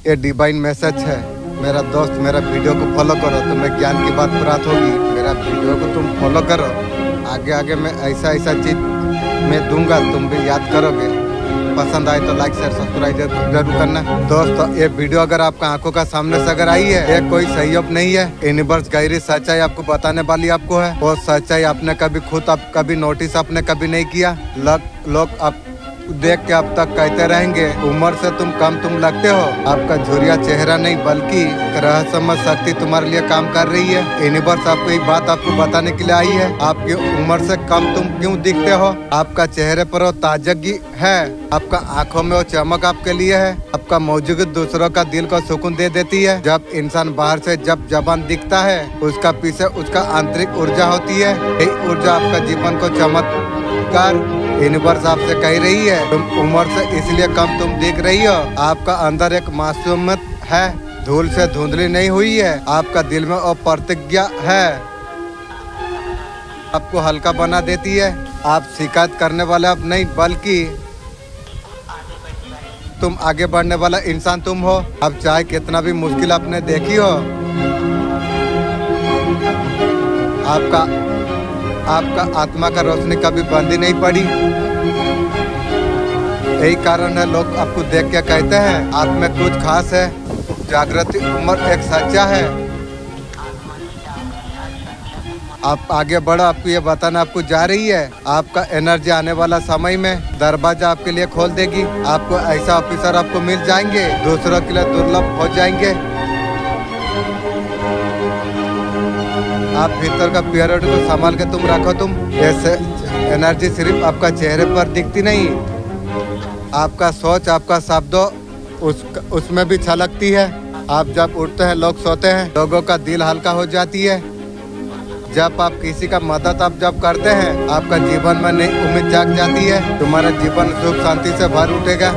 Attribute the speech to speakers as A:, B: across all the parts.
A: ये divine message है। मेरा दोस्त, मेरा वीडियो को फॉलो करो, तुम्हें ज्ञान की बात प्राप्त होगी। मेरा वीडियो को तुम फॉलो करो, आगे आगे मैं ऐसा ऐसा चीज मैं दूंगा, तुम भी याद करोगे। पसंद आए तो लाइक शेयर सब्सक्राइब जरूर करना। दोस्तों, ये वीडियो अगर आपका आंखों का सामने से अगर आई है, ये कोई सहयोग नहीं है। यूनिवर्स गहरी सच्चाई आपको बताने वाली आपको है। वो सच्चाई आपने कभी खुद आप कभी नोटिस आपने कभी नहीं किया। लोग आप देख के अब तक कहते रहेंगे उम्र से तुम कम तुम लगते हो। आपका झुरिया चेहरा नहीं बल्कि रहस्यमय शक्ति तुम्हारे लिए काम कर रही है। यूनिवर्स आपको एक बात आपको बताने के लिए आई है। आपकी उम्र से कम तुम क्यों दिखते हो? आपका चेहरे पर वो ताजगी है, आपका आंखों में वो चमक आपके लिए है। आपका मौजूदगी दूसरों का दिल को सुकून दे देती है। जब इंसान बाहर से जब जवान दिखता है, उसका पीछे उसका आंतरिक ऊर्जा होती है। यही ऊर्जा आपका जीवन को चमत्कार यूनिवर्स आपसे कह रही है। तुम उम्र से इसलिए कम तुम दिख रही हो। आपका अंदर एक मासूमियत है, धूल से धुंधली नहीं हुई है। आपका दिल में वो प्रतिज्ञा है, आपको हल्का बना देती है। आप शिकायत करने वाले आप नहीं बल्कि तुम आगे बढ़ने वाला इंसान तुम हो। अब चाहे कितना भी मुश्किल आपने देखी हो, आपका आत्मा का रोशनी कभी बंद ही नहीं पड़ी। यही कारण है लोग आपको देख के कहते हैं आप में कुछ खास है। जागृति उम्र एक सच्चा है। आप आगे बढ़ो, आपको ये बताना आपको जा रही है। आपका एनर्जी आने वाला समय में दरवाजा आपके लिए खोल देगी। आपको ऐसा ऑफिसर आपको मिल जाएंगे, दूसरों के लिए दुर्लभ हो जाएंगे। आप भीतर का प्योरिटी को संभाल के तुम रखो। तुम ऐसे एनर्जी सिर्फ आपका चेहरे पर दिखती नहीं, आपका सोच, आपका शब्दों उसमें भी छलकती है। आप जब उठते हैं, लोग सोते हैं, लोगों का दिल हल्का हो जाती है। जब आप किसी का मदद आप जब करते हैं, आपका जीवन में नई उम्मीद जाग जाती है। तुम्हारा जीवन सुख शांति से भर उठेगा।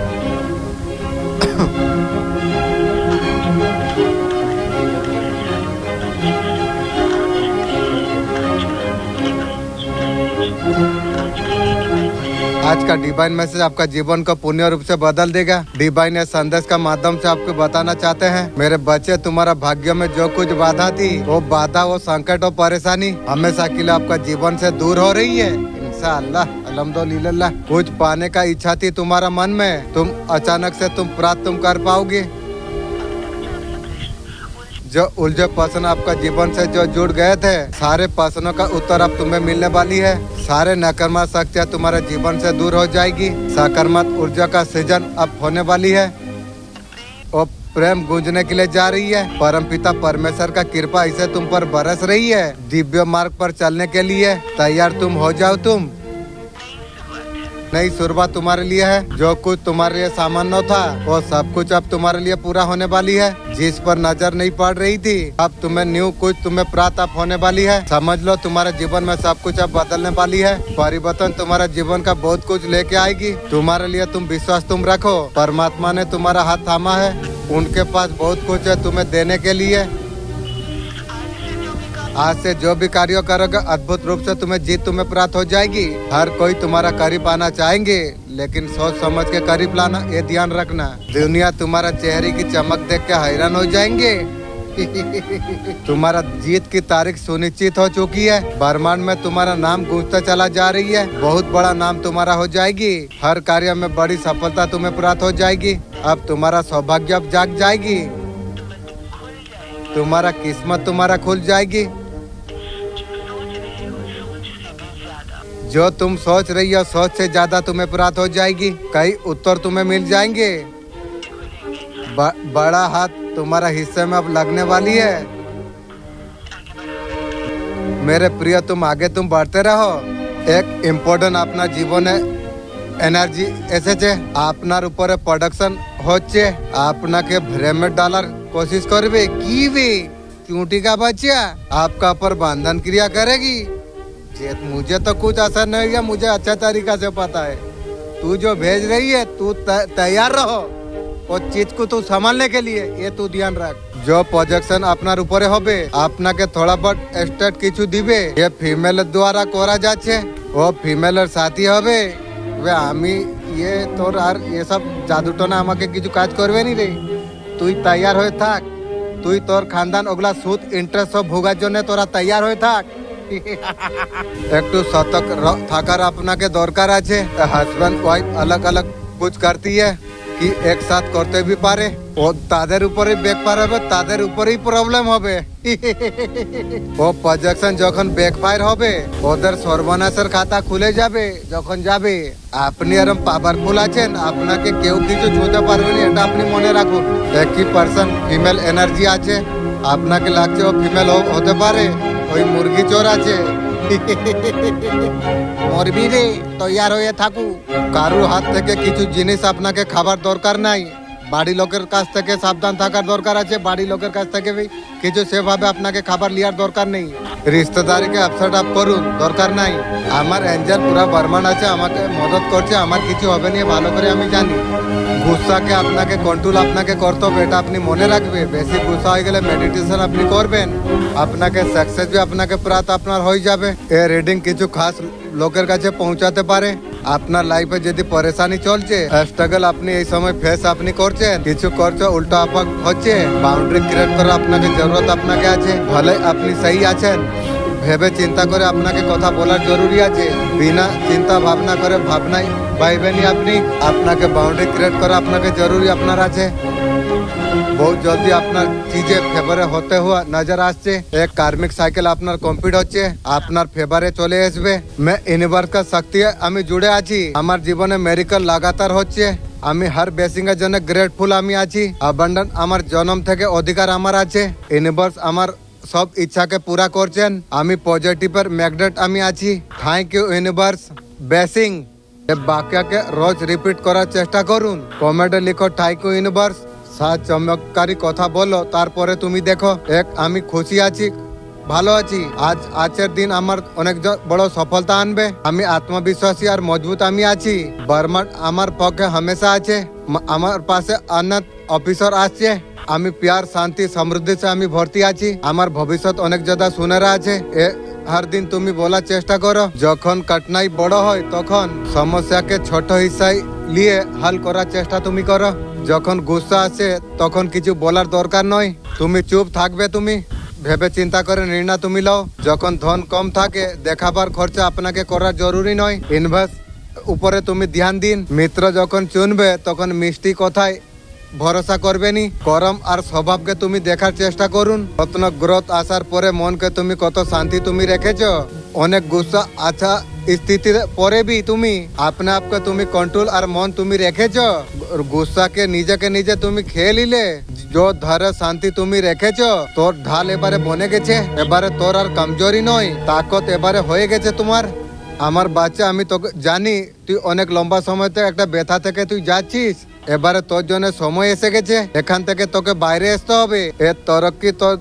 A: आज का डिवाइन मैसेज आपका जीवन को पूर्ण रूप से बदल देगा। डिवाइन इस संदेश का माध्यम से आपको बताना चाहते हैं, मेरे बच्चे, तुम्हारा भाग्य में जो कुछ बाधा थी, वो बाधा, वो संकट और परेशानी हमेशा के लिए आपका जीवन से दूर हो रही है। इंशाअल्लाह, अल्हम्दुलिल्लाह। कुछ पाने का इच्छा थी तुम्हारा मन में, तुम अचानक से तुम प्राप्त तुम कर पाओगे। जो उलझे प्रश्न आपका जीवन से जो जुड़ गए थे, सारे प्रश्नों का उत्तर अब तुम्हें मिलने वाली है। सारे नकारात्मक शक्तियाँ तुम्हारे जीवन से दूर हो जाएगी। सकारात्मक ऊर्जा का सृजन अब होने वाली है और प्रेम गूंजने के लिए जा रही है। परमपिता परमेश्वर का कृपा इसे तुम पर बरस रही है। दिव्य मार्ग पर चलने के लिए तैयार तुम हो जाओ। तुम नई शुरुआत तुम्हारे लिए है। जो कुछ तुम्हारे लिए सामान्य था, वो सब कुछ अब तुम्हारे लिए पूरा होने वाली है। जिस पर नजर नहीं पड़ रही थी, अब तुम्हें न्यू कुछ तुम्हें प्राप्त अब होने वाली है। समझ लो, तुम्हारे जीवन में सब कुछ अब बदलने वाली है। परिवर्तन तुम्हारे जीवन का बहुत कुछ लेके आएगी। तुम्हारे लिए तुम विश्वास तुम रखो। परमात्मा ने तुम्हारा हाथ थामा है, उनके पास बहुत कुछ है तुम्हें देने के लिए। आज से जो भी कार्य करोगे, अद्भुत रूप से तुम्हें जीत तुम्हें प्राप्त हो जाएगी। हर कोई तुम्हारा करीब आना चाहेंगे, लेकिन सोच समझ के करीब लाना, ये ध्यान रखना। दुनिया तुम्हारा चेहरे की चमक देख के हैरान हो जाएंगे। तुम्हारा जीत की तारीख सुनिश्चित हो चुकी है। ब्रह्मांड में तुम्हारा नाम गूंजता चला जा रही है। बहुत बड़ा नाम तुम्हारा हो जाएगी। हर कार्य में बड़ी सफलता तुम्हें प्राप्त हो जाएगी। अब तुम्हारा सौभाग्य अब जाग जाएगी। तुम्हारा किस्मत तुम्हारा खुल जाएगी। जो तुम सोच रही हो, सोच से ज्यादा तुम्हें प्राप्त हो जाएगी। कई उत्तर तुम्हें मिल जाएंगे। बड़ा हाथ तुम्हारा हिस्से में अब लगने वाली है। मेरे प्रिय, तुम आगे तुम बढ़ते रहो। एक इम्पोर्टेंट अपना जीवन है एनर्जी एसेছে আপনার উপরে প্রোডাকশন হচ্ছে। আপনাকে ভ্রমে डालर कोशिश करबे की भी चूंटी का बच्चा आपका ऊपर बंधन क्रिया करेगी। मुझे तो कुछ असर नहीं है, मुझे अच्छा तरीका से पता है। तू जो भेज रही है, तू तैयार रहो और चीज को तू संभालने के लिए, ये तू ध्यान रख। जो प्रोजेक्शन আপনার উপরে হবে, আপনাকে थोड़ा बहुत स्टेट কিছু দিবে। ये फीमेल द्वारा करा যাচ্ছে। वो फीमेलर साथी হবে। वे আমি ये তোর আর ये सब জাদুটনা আমাকে কিছু কাজ করবে নি রে। তুই তৈয়ার হয়ে থাক, তুই তোর খানদান ওগুলা সুদ ইন্টারেস্ট সব ভোগার জন্য তোরা তৈয়ার হয়ে থাক। একটু সতর্ক থাকার আপনাকে দরকার আছে। হাজব্যান্ড ওয়াইফ अलग अलग कुछ करती है কি একসাথ করতে भी পারে, ও তাদের উপরে ব্যাক পারাবে, তাদের উপরেই প্রবলেম হবে। ও প্রজেকশন যখন ব্যাকফায়ার হবে ওদের সর্বনাশের খাতা খুলে যাবে। যখন যাবে আপনি এরম পাওয়ারফুল আছেন, আপনাকে কেউ কিছু ছুঁতে পারবে না, এটা আপনি মনে রাখুন। একই পার্সন ফিমেল এনার্জি আছে, আপনাকে লাগছে ও ফিমেল হতে পারে, ওই মুরগি চোর আছে। মরবি রে, তৈয়ার হয়ে থাকু। কারুর হাত থেকে কিছু জিনিস আপনাকে খাবার দরকার নাই, বাড়ি লোকের কাছ থেকে সাবধান থাকার দরকার আছে। বাড়ি লোকের কাছ থেকে কিছু সেভাবে আপনাকে খাবার লিয়ার দরকার নেই। রিশতেদারিকে আপসেট আপ করুন, দরকার নাই। আমার এঞ্জেল পুরা বর্মান আছে, আমাকে মদত করছে, আমার কিছু হবে না ভালো করে আমি জানি। গুসাকে আপনাকে কন্ট্রোল আপনাকে করতে হবে, এটা আপনি মনে রাখবে। বেশি গুসা হয়ে গেলে মেডিটেশন আপনি করবেন, আপনাকে সাকসেস भी আপনাকে প্রাপ্ত আপনার হয়ে যাবে। এই রিডিং কিছু খাস লোকের কাছে পৌঁছাতে পারে। আপনার লাইফে যদি পরেশানি চলছে, স্ট্রাগল আপনি এই সময় ফেস আপনি করছেন, কিছু করছো উল্টো আপা হচ্ছে, বাউন্ডারি ক্রিয়েট করা আপনাকে জরুরত আপনাকে আছে। ভালো আপনি সহি আছেন, ভেবে চিন্তা করে আপনাকে কথা বলার জরুরি আছে। বিনা চিন্তা ভাবনা করে ভাবনাই পাইবেনি আপনি, আপনাকে বাউন্ডারি ক্রিয়েট করা আপনাকে জরুরি আপনার আছে। बहुत जल्दी আপনার চিজে ফেভারে হতে हुआ নজর আসছে। এক কার্মিক সাইকেল আপনার কমপ্লিট হচ্ছে, আপনার ফেভারে চলে আসবে। मैं ইউনিভার্স का শক্তি আমি জুড়ে আছি, আমার জীবনে মেরিকল লাগাতার হচ্ছে। আমি হার ব্লেসিং এর জন্য গ্রেটফুল আমি আছি। অ্যাবান্ডেন্ট আমার জন্ম থেকে অধিকার আমার আছে। ইউনিভার্স আমার সব ইচ্ছাকে পুরা করছেন। আমি পজিটিভের ম্যাগনেট আমি আছি। Thank you universe, blessing. এই বাক্যকে রোজ রিপিট করার চেষ্টা করুন। কমেন্টে লিখো থ্যাংক ইউ ইউনিভার্স। সাত চমৎকারী কথা বলো, তারপরে তুমি দেখো এক আমি খুশি আছি, ভালো আছি। আজকের দিন আমার অনেক বড় সফলতা আনবে। আমি আত্মবিশ্বাসী আর মজবুত আমি আছি। বর্মা আমার পক্ষে হামেশা আছে। আমার পাশে অনেক অফিসার আসছে। আমি প্যার শান্তি সমৃদ্ধিতে আমি ভর্তি আছি। আমার ভবিষ্যৎ অনেক জ্যাদা সুনেরা আছে। हर दिन তুমি বলার চেষ্টা করো। যখন কঠিনাই বড় হয় তখন সমস্যাকে ছোট হিসায় নিয়ে হাল করার চেষ্টা তুমি করো। যখন গুসা আসে তখন কিছু বলার দরকার নয়, তুমি চুপ থাকবে। তুমি ভেবে চিন্তা করে নির্ণয় তুমি লও। যখন ধন কম থাকে দেখাবার খরচা আপনাকে করা জরুরি নয়, ইনভেস্ট উপরে তুমি ধ্যান দিন। মিত্র যখন চুনবে তখন মিষ্টি কথায় ভরসা করবেনি। করম আর স্বভাবকে তুমি দেখার চেষ্টা করুন। কত গ্রোথ আসার পরে মনকে তুমি কত শান্তি তুমি রেখেছ। অনেক গুসা আচ্ছা স্থিতির পরে भी তুমি আপনা আপকে তুমি কন্ট্রোল আর মন তুমি রেখেছ। গুসাকে নিজেকে নিজে তুমি খেয়ে নিলে। जो ধরে শান্তি তুমি রেখেছ, তোর ঢাল এবারে বনে গেছে। এবারে তোর আর কমজোরি নয়, তাকত এবারে হয়ে গেছে তোমার। আমার বাচ্চা, আমি তোকে জানি তুই অনেক লম্বা সময় থেকে একটা ব্যথা থেকে তুই যাচ্ছিস। এবারে তোর জন্য সময় এসে গেছে, এখান থেকে তোকে বাইরে আসতে হবে। এর তরক্কি তোর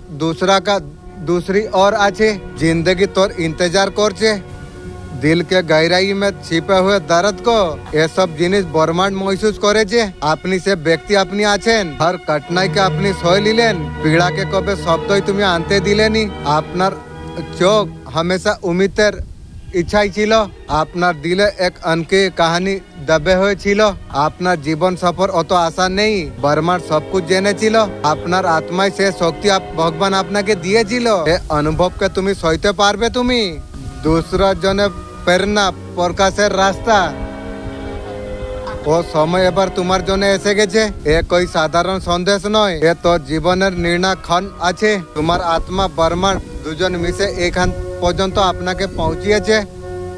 A: दूसरी और আছে। जिंदगी তোর इंतजार করছে। दिल के गहराई में छिपे हुए दर्द को এসব জিনিস ব্রহ্মাণ্ড মহসুস করেছে। আপনি সে ব্যক্তি আপনি আছেন। হর কঠিনাইকে আপনি সয়ে নিলেন, পীড়াকে কবে শব্দই তুমি আনতে দিলেনি। আপনার চোখ হামেশা উম্মিদের ইচ্ছাই ছিল। আপনার দিলে এক অনকে কাহিনী দবে হয়েছিল। আপনার জীবন সফর অত আশা নেই, বর্মার সবকুছ জেনেছিল। আপনার আত্মায় সে শক্তি ভগবান আপনাকে দিয়েছিল। এ অনুভবকে তুমি সইতে পারবে। তুমি दूसरा জনে প্রেরণা প্রকাশের রাস্তা ও সময় এবার তোমার জন্য এসে গেছে। এ কই সাধারণ সন্দেশ নয়, এ তো জীবনের নির্ণায়ক ক্ষণ আছে। তোমার আত্মা বর্মা দুজন মিশে এখান পর্যন্ত আপনাকে পৌঁছিয়েছে।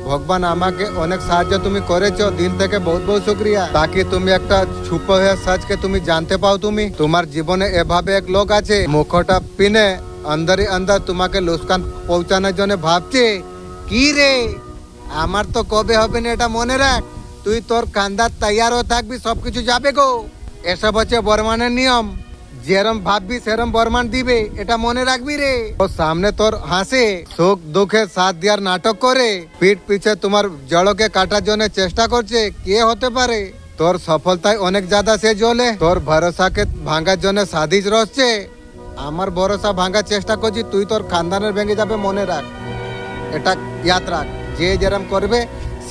A: ভগবান আমাকে অনেক সাহায্য তুমি করেছো, দিল থেকে বহুত বহুত শুক্রিয়া। তাকে তুমি একটা ছুপ হয়ে সচকে তুমি জানতে পাও। তুমি তোমার জীবনে এভাবে এক লোক আছে, মুখটা পিনে अंदर अंदर তোমাকে লোকসান পৌঁছানোর জন্য ভাবছে। কি রে, আমার তো কবে হবে না এটা মনে রাখ। তুই তোর কান্দার তৈয়ার হয়ে থাকবি, সবকিছু যাবে গো। এসব হচ্ছে বর্মানের নিয়ম। যেরম ভাববি সেরম বর্মান দিবে, এটা মনে রাখবি রে। ও সামনে তোর হাসে, সুখ দুঃখে সাথ দেওয়ার নাটক করে, পিঠ পিছে তোমার জড়কে কাটার জন্য চেষ্টা করছে। কে হতে পারে? তোর সফলতায় অনেক জ্যাদা সে জ্বলে। তোর ভরসাকে ভাঙার জন্য সাধিজ রসছে। আমার ভরসা ভাঙার চেষ্টা করছি, তুই তোর খানদানের ভেঙে যাবে, মনে রাখ। এটা ইয়াদ রাখ। যে যেরম করবে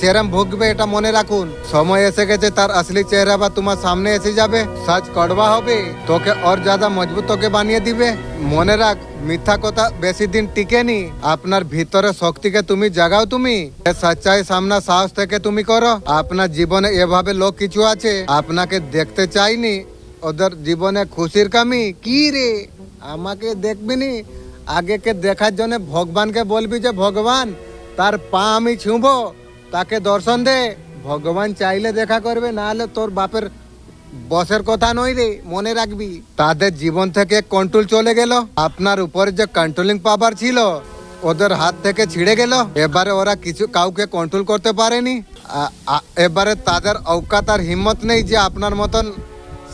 A: সেরম ভুগবে, এটা মনে রাখুন। সময় এসে গেছে তার আসলি চেহারা বা তোমার সামনে এসে যাবে, সাজ কড়বা হবে, তোকে और ज्यादा মজবুত তোকে বানিয়ে দিবে। মনে রাখ, মিথ্যা কথা বেশি দিন টিকেনি। আপনার ভিতরে শক্তিকে তুমি জাগাও, তুমি সচ্চাই সামনা সাহস থেকে তুমি করো। আপনার জীবনে এভাবে লোক কিছু আছে আপনাকে দেখতে চাইনি, ওদের জীবনে খুশির কামি কি রে, আমাকে দেখবি নি, আগেকে দেখার জন্য ভগবানকে বলবি যে ভগবান তার পা আমি ছুঁবো, তাকে দর্শন দে। ভগবান চাইলে দেখা করবে, না হলে তোর বাপের বসের কথা নয় রে, মনে রাখবি। তাদের জীবন থেকে কন্ট্রোল চলে গেল, আপনার উপরে যে কন্ট্রোলিং পাওয়ার ছিল ওদের হাত থেকে ছিঁড়ে গেল। এবারে ওরা কিছু কাউকে কন্ট্রোল করতে পারেনি। এবারে তাদের औकात আর হিম্মত নেই যে আপনার মতন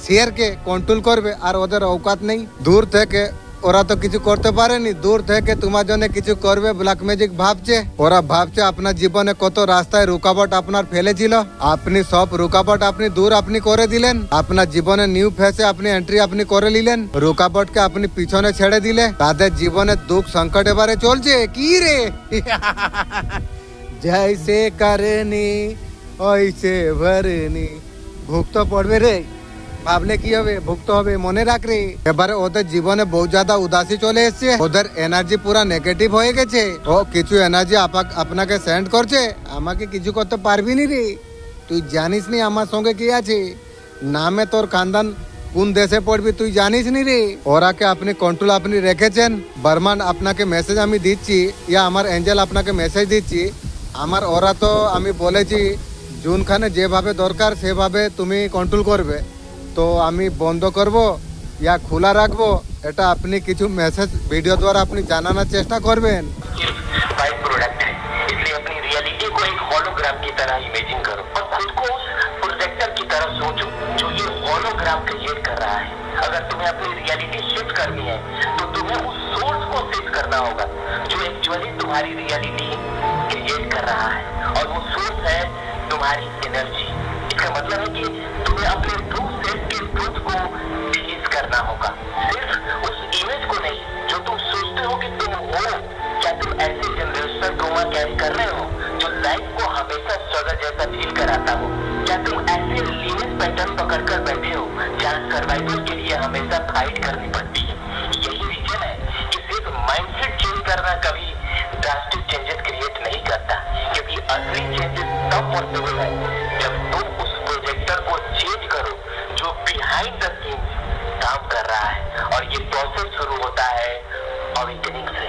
A: শেরকে কন্ট্রোল করবে, আর ওদের औकात নেই। দূর থেকে ওরা তো কিছু করতে পারেনি, দূর থেকে তোমার জন্য কিছু করবে ব্ল্যাক ম্যাজিক ভাবছে। ওরা ভাবছে আপনার জীবনে কত রাস্তায় রুকাবট আপনার ফেলেছিল, আপনি সব রুকাবট আপনি দূর আপনি করে দিলেন। আপনার জীবনে নিউ ফেসে আপনি এন্ট্রি আপনি করে নিলেন, রুকাবটকে আপনি পিছনে ছেড়ে দিলে। তাদের জীবনে দুঃখ সংকট এবারে চলছে কি রে জৈসে করেনি ওইসে ভরেনি, ভুগতে পড়বে রে, ভাবলে কি হবে, ভুগতে হবে, মনে রাখ রে। এবারে ওদের জীবনে বহুত জ্যাদা উদাসী চলে এসছে, ওদের এনার্জি পুরা নেগেটিভ হয়ে গেছে। ও কিছু এনার্জি আপনাকে সেন্ড করছে, আমাকে কিছু করতে পারবি নি রে, তুই জানিস নি আমার সঙ্গে কি আছে, নামে তোর খানদান কোন দেশে পড়বি তুই জানিস নি রে। ওরাকে আপনি কন্ট্রোল আপনি রেখেছেন। বর্মান আপনাকে মেসেজ আমি দিচ্ছি, ইয়া আমার এঞ্জেল আপনাকে মেসেজ দিচ্ছি। আমার ওরা তো আমি বলেছি জুনখানে যেভাবে দরকার সেভাবে তুমি কন্ট্রোল করবে, তো আমি বন্ধ করব या খোলা রাখবো, এটা আপনি কিছু মেসেজ ভিডিও দ্বারা আপনি জানানোর চেষ্টা করবেন।
B: बाय प्रोडक्ट है, इसलिए अपनी रियलिटी को एक होलोग्राम की तरह इमेजिन करो और खुद को उस प्रोजेक्टर की तरह सोचो जो ये होलोग्राम क्रिएट कर रहा है। अगर तुम्हें अपनी रियलिटी शिफ्ट करनी है तो तुम्हें उस सोर्स को शिफ्ट करना होगा जो एक्चुअली तुम्हारी रियलिटी क्रिएट कर रहा है, और वो सोर्स है तुम्हारी एनर्जी। इसका मतलब है कि तुम्हें अपने ट्रू सेल्फ के ट्रुथ को रिलीज करना होगा, सिर्फ उस इमेज को नहीं जो तुम सोचते हो कि तुम हो। क्या तुम ऐसे जनरेशनल ट्रॉमा कैरी कर रहे हो जो लाइफ को हमेशा स्ट्रगल जैसा फील कराता हो? क्या तुम ऐसे लीनियस पैटर्न पकड़कर बैठे हो जहाँ सर्वाइवल के लिए हमेशा फाइट करनी पड़ती है? यही रीजन है कि सिर्फ माइंडसेट चेंज करना कभी ड्रास्टिक चेंजेस क्रिएट नहीं करता, क्योंकि असली चेंजेस तब पॉसिबल है जब तुम उस प्रोजेक्टर को चेंज करो जो बिहाइंड द सीन काम कर रहा है, और ये प्रोसेस शुरू होता है अवेकनिंग से।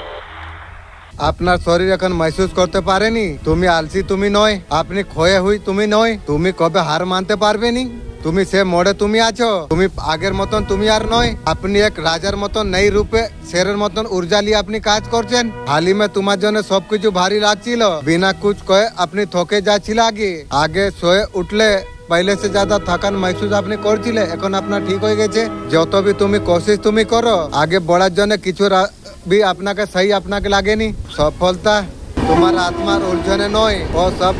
A: আপনার শরীর এখন महसूस করতে পারেনি তুমি আলসি তুমি নয়, আপনি ক্ষয়ে হুই তুমি নয়, তুমি কবে হার মানতে পারবে নি, তুমি সে মোড়ে তুমি আছো, তুমি আগের মতন তুমি আর নয়। আপনি এক রাজার মতন নেই রূপে শেরের মতন ঊর্জা নিয়ে আপনি কাজ করছেন। হালি মে তোমার জন্য সবকিছু ভারী লাগছিল, বিনা কুছ কয়ে আপনি থকে যাচ্ছিল। আগে আগে শোয়ে উঠলে पहले से ज्यादा थकान महसूस आपने করছিলে, এখন আপনার ঠিক হয়ে গেছে। যত भी তুমি কোশিশ তুমি করো আগে বড়ার জন্য কিছু भी আপনাকে সহি আপনাকে লাগেনি। সফলতা তোমার আত্মার উলঝনে নয়, ও সব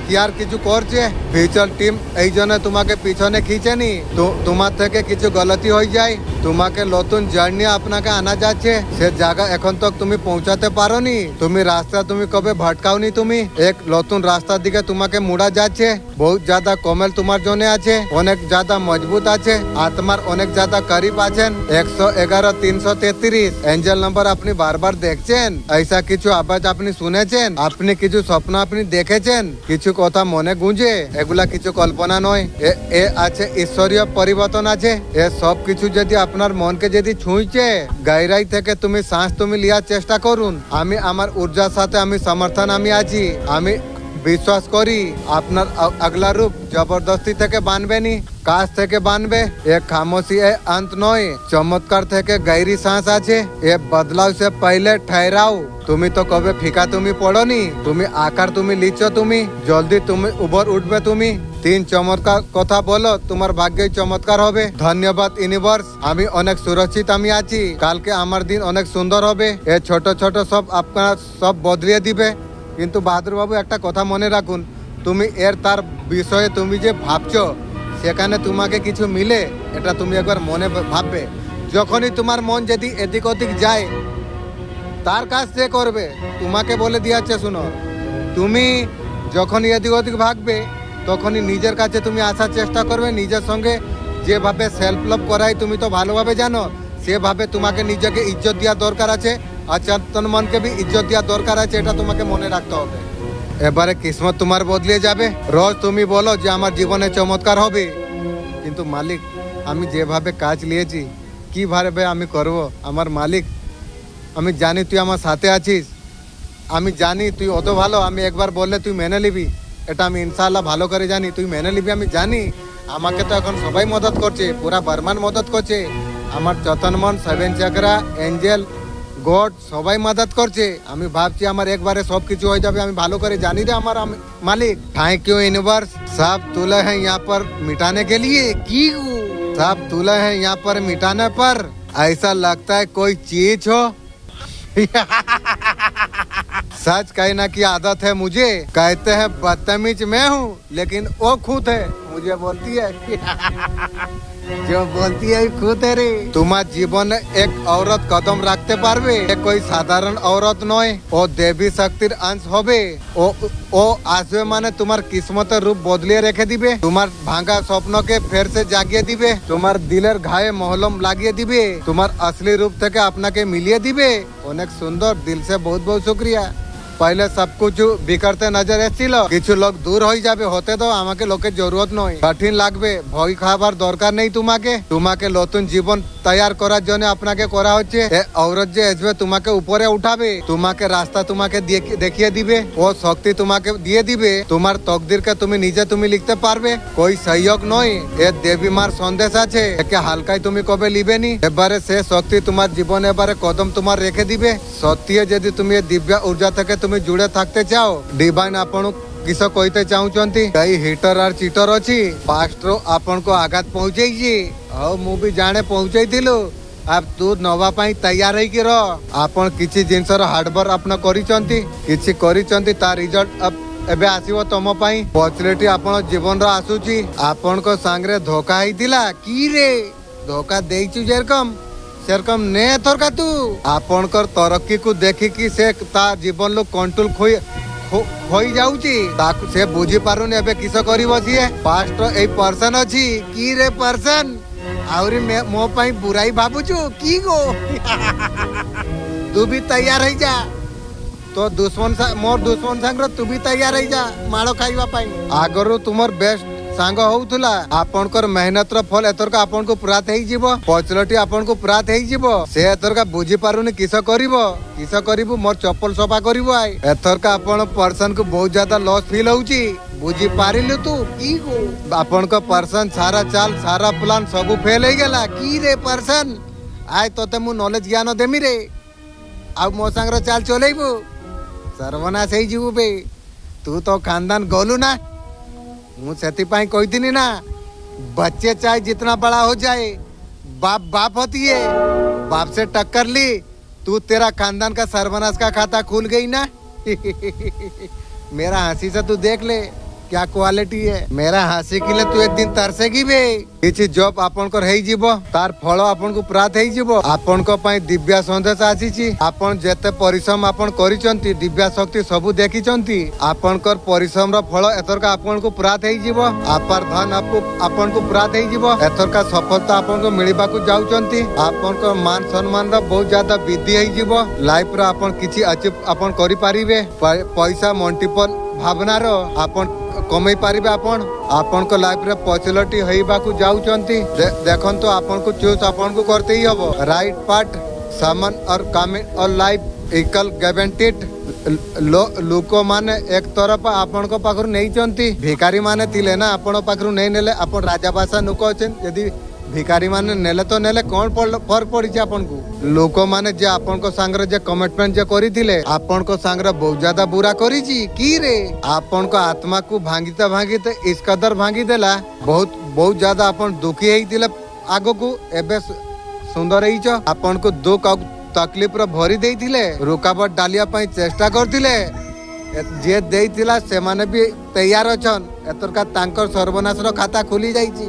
A: কিয়ার কিছু করছে ফিউচার টিম, এই জন্য তোমাকে পিছনে খিচেনি। তো তোমার থেকে কিছু গলতি হয়ে যায়, তোমাকে নতুন জার্নি আপনাকে আনা যাচ্ছে, সে জায়গা এখন তক তুমি পৌঁছাতে পারোনি। তুমি রাস্তা তুমি কবে ভটকাওনি, তুমি এক নতুন রাস্তার দিকে তোমাকে মুড়া যাচ্ছে। বহুত জ্যাদা কমেল তোমার জন্য আছে, অনেক জ্যাদা মজবুত আছে, আত্মার অনেক জ্যাদা করিব আছেন। 111 333 এঞ্জেল নাম্বার আপনি বারবার দেখছেন, ऐसा কিছু আওয়াজ আপনি শুনেছেন, আপনি কিছু স্বপ্ন আপনি দেখেছেন, কিছু কথা মনে গুঁজে, এগুলা কিছু কল্পনা নয়, এ আছে ঈশ্বরীয় পরিবর্তন আছে। এ সব কিছু যদি আপনার মনকে যদি ছুঁইছে, গহরাই থেকে তুমি শ্বাস তুমি লিয়ার চেষ্টা করুন। আমি আমার ঊর্জার সাথে আমি সমর্থন আমি আছি, আমি বিশ্বাস করি আপনার আগলা রূপ জবরদস্তি থেকে বানবে নি, কাজ থেকে বানবে। এ খামোশি এ অন্ত নয়, চমৎকার থেকে গহরি শ্বাস আছে। এ বদলাও সে পহলে ঠহরাও, তুমি তো কবে ফিকা তুমি পড়নি, তুমি আকার তুমি লিখছো, তুমি জলদি তুমি উভর উঠবে। তুমি 3 চমৎকার কথা বলো, তোমার ভাগ্যই চমৎকার হবে। ধন্যবাদ ইউনিভার্স, আমি অনেক সুরক্ষিত আমি আছি, কালকে আমার দিন অনেক সুন্দর হবে। এ ছোট ছোট সব আপনার সব বদলিয়ে দিবে। কিন্তু বাহাদুর বাবু একটা কথা মনে রাখুন, তুমি এর তার বিষয়ে তুমি যে ভাবছো সেখানে তোমাকে কিছু মিলে, এটা তুমি একবার মনে ভাববে। যখনই তোমার মন যদি এদিক ওদিক যায় তার কাজ সে করবে। তোমাকে বলে দিয়েছে শুনো, তুমি যখনই এদিক ওদিক ভাগবে তখনই নিজের কাছে তুমি আসার চেষ্টা করবে। নিজের সঙ্গে যেভাবে সেলফ লাভ করাই তুমি তো ভালোভাবে জানো, সেভাবে তোমাকে নিজেকে ইজ্জত দেওয়া দরকার আছে, আর চেতন মনকে বি ইজ্জত দেওয়া দরকার আছে, এটা তোমাকে মনে রাখতে হবে। এবারে কিসমত তোমার বদলে যাবে। রোজ তুমি বলো যে আমার জীবনে চমৎকার হবে, কিন্তু মালিক আমি যেভাবে কাজ নিয়েছি কিভাবে আমি করব? আমার মালিক আমি জানি তুই আমার সাথে আছিস, আমি জানি তুই অত ভালো, আমি একবার বললে তুই মেনে নিবি, এটা আমি ইনশাআল্লাহ ভালো করে জানি তুই মেনে নিবি। আমি জানি আমাকে তো এখন সবাই মদত করছে, পুরা বার্মান মদত করছে, আমার চতনমন, সেভেন চাকরা, এঞ্জেল, গড সবাই মদত করছে। আমি ভাবছি আমার একবারে সব কিছু হয়ে যাবে, আমি ভালো করে জানি রে আমার মালিক। थैंक यू यूनिवर्स, सब तुले हैं यहाँ पर मिटाने के लिए, की सब तुले हैं यहाँ पर मिटाने पर ऐसा लगता है कोई चीज हो। सच कहना की आदत है मुझे, कहते हैं बदतमीज मैं हूँ, लेकिन वो खुद है मुझे बोलती है जो बोलती है खुद है रे। তোমার জীবনে এক औरत কদম রাখতে পারবে, कोई সাধারণ औरत নয়, ও দেবী শক্তির অংশ হবে। ও আসবে মানে তোমার কিসমতের রূপ বদলিয়ে রেখে দিবে, তোমার ভাঙা স্বপ্নকে ফের সে জাগিয়ে দিবে, তোমার দিলের ঘায়ে মহলম লাগিয়ে দিবে, তোমার असली रूप থেকে আপনাকে মিলিয়ে দিবে। অনেক সুন্দর, দিল সে বহুত বহুত শুক্রিয়া। पहले सब कुछ बिखरते नजर एसेছিল, কিছু লোক দূর হয়ে যাবে, হতে দাও, আমাকে লোকের জরুরত নয়। কঠিন লাগবে, ভয় খাবার দরকার নেই তোমাকে, তোমাকে নতুন জীবন তৈরি করার জন্য আপনাকে করা হচ্ছে। এই औरत যে আসবে তোমাকে উপরে উঠাবে, তোমাকে রাস্তা তোমাকে দেখিয়ে দিবে, ও শক্তি তোমাকে দিয়ে দিবে, তোমার তকদিরকে তুমি নিজে তুমি লিখতে পারবে, कोई सहयोग নয়। এ দেবী মার সন্দেশ আছে, একে হালকায় তুমি কবে লিবেনি। এবারে সে শক্তি তোমার জীবনে এবারে কদম তোমার রেখে দিবে। সত্যি যদি তুমি এই দিব্য ऊर्जा থেকে তুমি জুড়ে থাকতে চাও, ডিভাইন ଆପଣଙ୍କୁ কিস কইতে চাହୁଛନ୍ତି, কই হিଟর আর চিটর ଅଛି, ପାଷ୍ଟର ଆପଣଙ୍କୁ ଆଘାତ ପହଞ୍ଚେଇଛି, ଆଉ ମୁଁ ବି ଜାଣେ ପହଞ୍ଚେଇଥିଲୁ। अब तू नवा ପାଇଁ ତૈયાର ହେଇକି ରହ। ଆପଣ କିଛି ଜିନିଷର ହାର୍ଡୱର୍କ ଆପଣ କରିଛନ୍ତି, କିଛି କରିଛନ୍ତି, ତା ରିଜଲ୍ଟ ଏବେ ଆସିବ ତମ ପାଇଁ। ପର୍ଚୁନିଟି ଆପଣ ଜୀବନର ଆସୁଛି। ଆପଣଙ୍କ ସାଙ୍ଗରେ ଧୋକା ହେଇଥିଲା କି ରେ? ଧୋକା ଦେଇଛୁ ସେରକମ ନେ ଏଥରକା ତୁ। ଆପଣଙ୍କର ତରକ୍କିକୁ ଦେଖିକି ସେ ତା ଜୀବନରୁ କଣ୍ଟ୍ରୋଲ ହୋଇ ଯାଉଛି, ତାକୁ ସେ ବୁଝି ପାରୁନି ଏବେ କିସ କରିବ ସିଏ। ପାଷ୍ଟ ଏଇ ପର୍ସନ ଅଛି କି ରେ ପର୍ସନ, ଆହୁରି ମୋ ପାଇଁ ବୁରାଇ ଭାବୁଛୁ କି ଗो? ତୁ ବି ତૈୟାର ହେଇଯା, तो दुश्मन मोर दुश्मन सांग तू भी तैयार हो जा माड़ खाइबा पाई। आगरू तुमर बेस्ट सांग होउथुला, आपनकर मेहनत रो फल एतरका आपन को प्राप्त हेई जीवो, पचलटी आपन को प्राप्त हेई जीवो। से एतरका बुझी पारुनी किस करिबो मोर चप्पल सफा करिबो। आइ एतरका आपन पर्सन को बहुत ज्यादा लॉस फील होउची, बुझी पारिलु तू की को? आपन को पर्सन सारा चाल सारा प्लान सब फेल हो गेला की रे पर्सन? आइ तोते मु नॉलेज ज्ञान देमी रे, आ मो संग रो चाल चलेइबो, सर्वनाश हेई जीवो बे। तू तो खानदान गोलू ना, मु सेतिपाई कहिदिनी ना, बच्चे चाहे जितना बड़ा हो जाए बाप बाप होती है, बाप से टक्कर ली तू तेरा खानदान का सर्वनाश का खाता खुल गई ना। मेरा हंसी से तू देख ले क्या क्वालिटी है, मेरा हंसी के लिए तू एक दिन तरसेगी बे। किछि जॉब आपन को हेई जीवो, तार फल आपन को प्राप्त हेई जीवो। आपन को पाई दिव्य संदेश आसीची, आपन जेते परिश्रम आपन करिसंती दिव्य शक्ति सब देखिसंती, आपन कर परिश्रम रो फल एतरका आपन को प्राप्त हेई जीवो। अपार धन आपन को प्राप्त हेई जीवो, एतरका सफलता आपन को मिलिबा को जाउचंती, आपन को मान सम्मान रो बहुत ज्यादा वृद्धि हेई जीवो। लाइफ रो आपन किछि अचीव आपन करि पारिबे, पैसा मल्टीपल भावना रो आपन कमई पारिबे। आपन आपन को लाइफ रे पॉपुलरिटी होइबा को जाउचंती, देखन तो आपन को चूज आपन को करते ही हबो। राइट पार्ट सामान और कमेंट और लाइफ इक्वल गारंटेड। लोको माने एक तरफ आपन को पाखरु नहीं चंती, भिखारी माने थिले ना आपन पाखरु नहीं नेले, आपन राजा भाषा नुको अछन, यदि भिखारी माने नेले तो नेले कौन फर्क पड़ी आपन को। लोक माने जे आपन को सांगरे जे कमिटमेंट जे करिथिले आपन को सांगरे बहुत ज्यादा बुरा करिछि की रे। आपन को आत्मा को भांगीते इस कदर भांगी देला, बहुत ज्यादा आपन दुखी हेइथिले आगो को, एबे सुंदर हेइछ। आपन को दुख और तकलीफ रो भरी देइथिले, रुकावट डालिया पई चेष्टा करथिले, जे देइथिला से माने भी तैयार अछन, एतरका तांकर सर्वनाश रो खाता खुली जाईछि।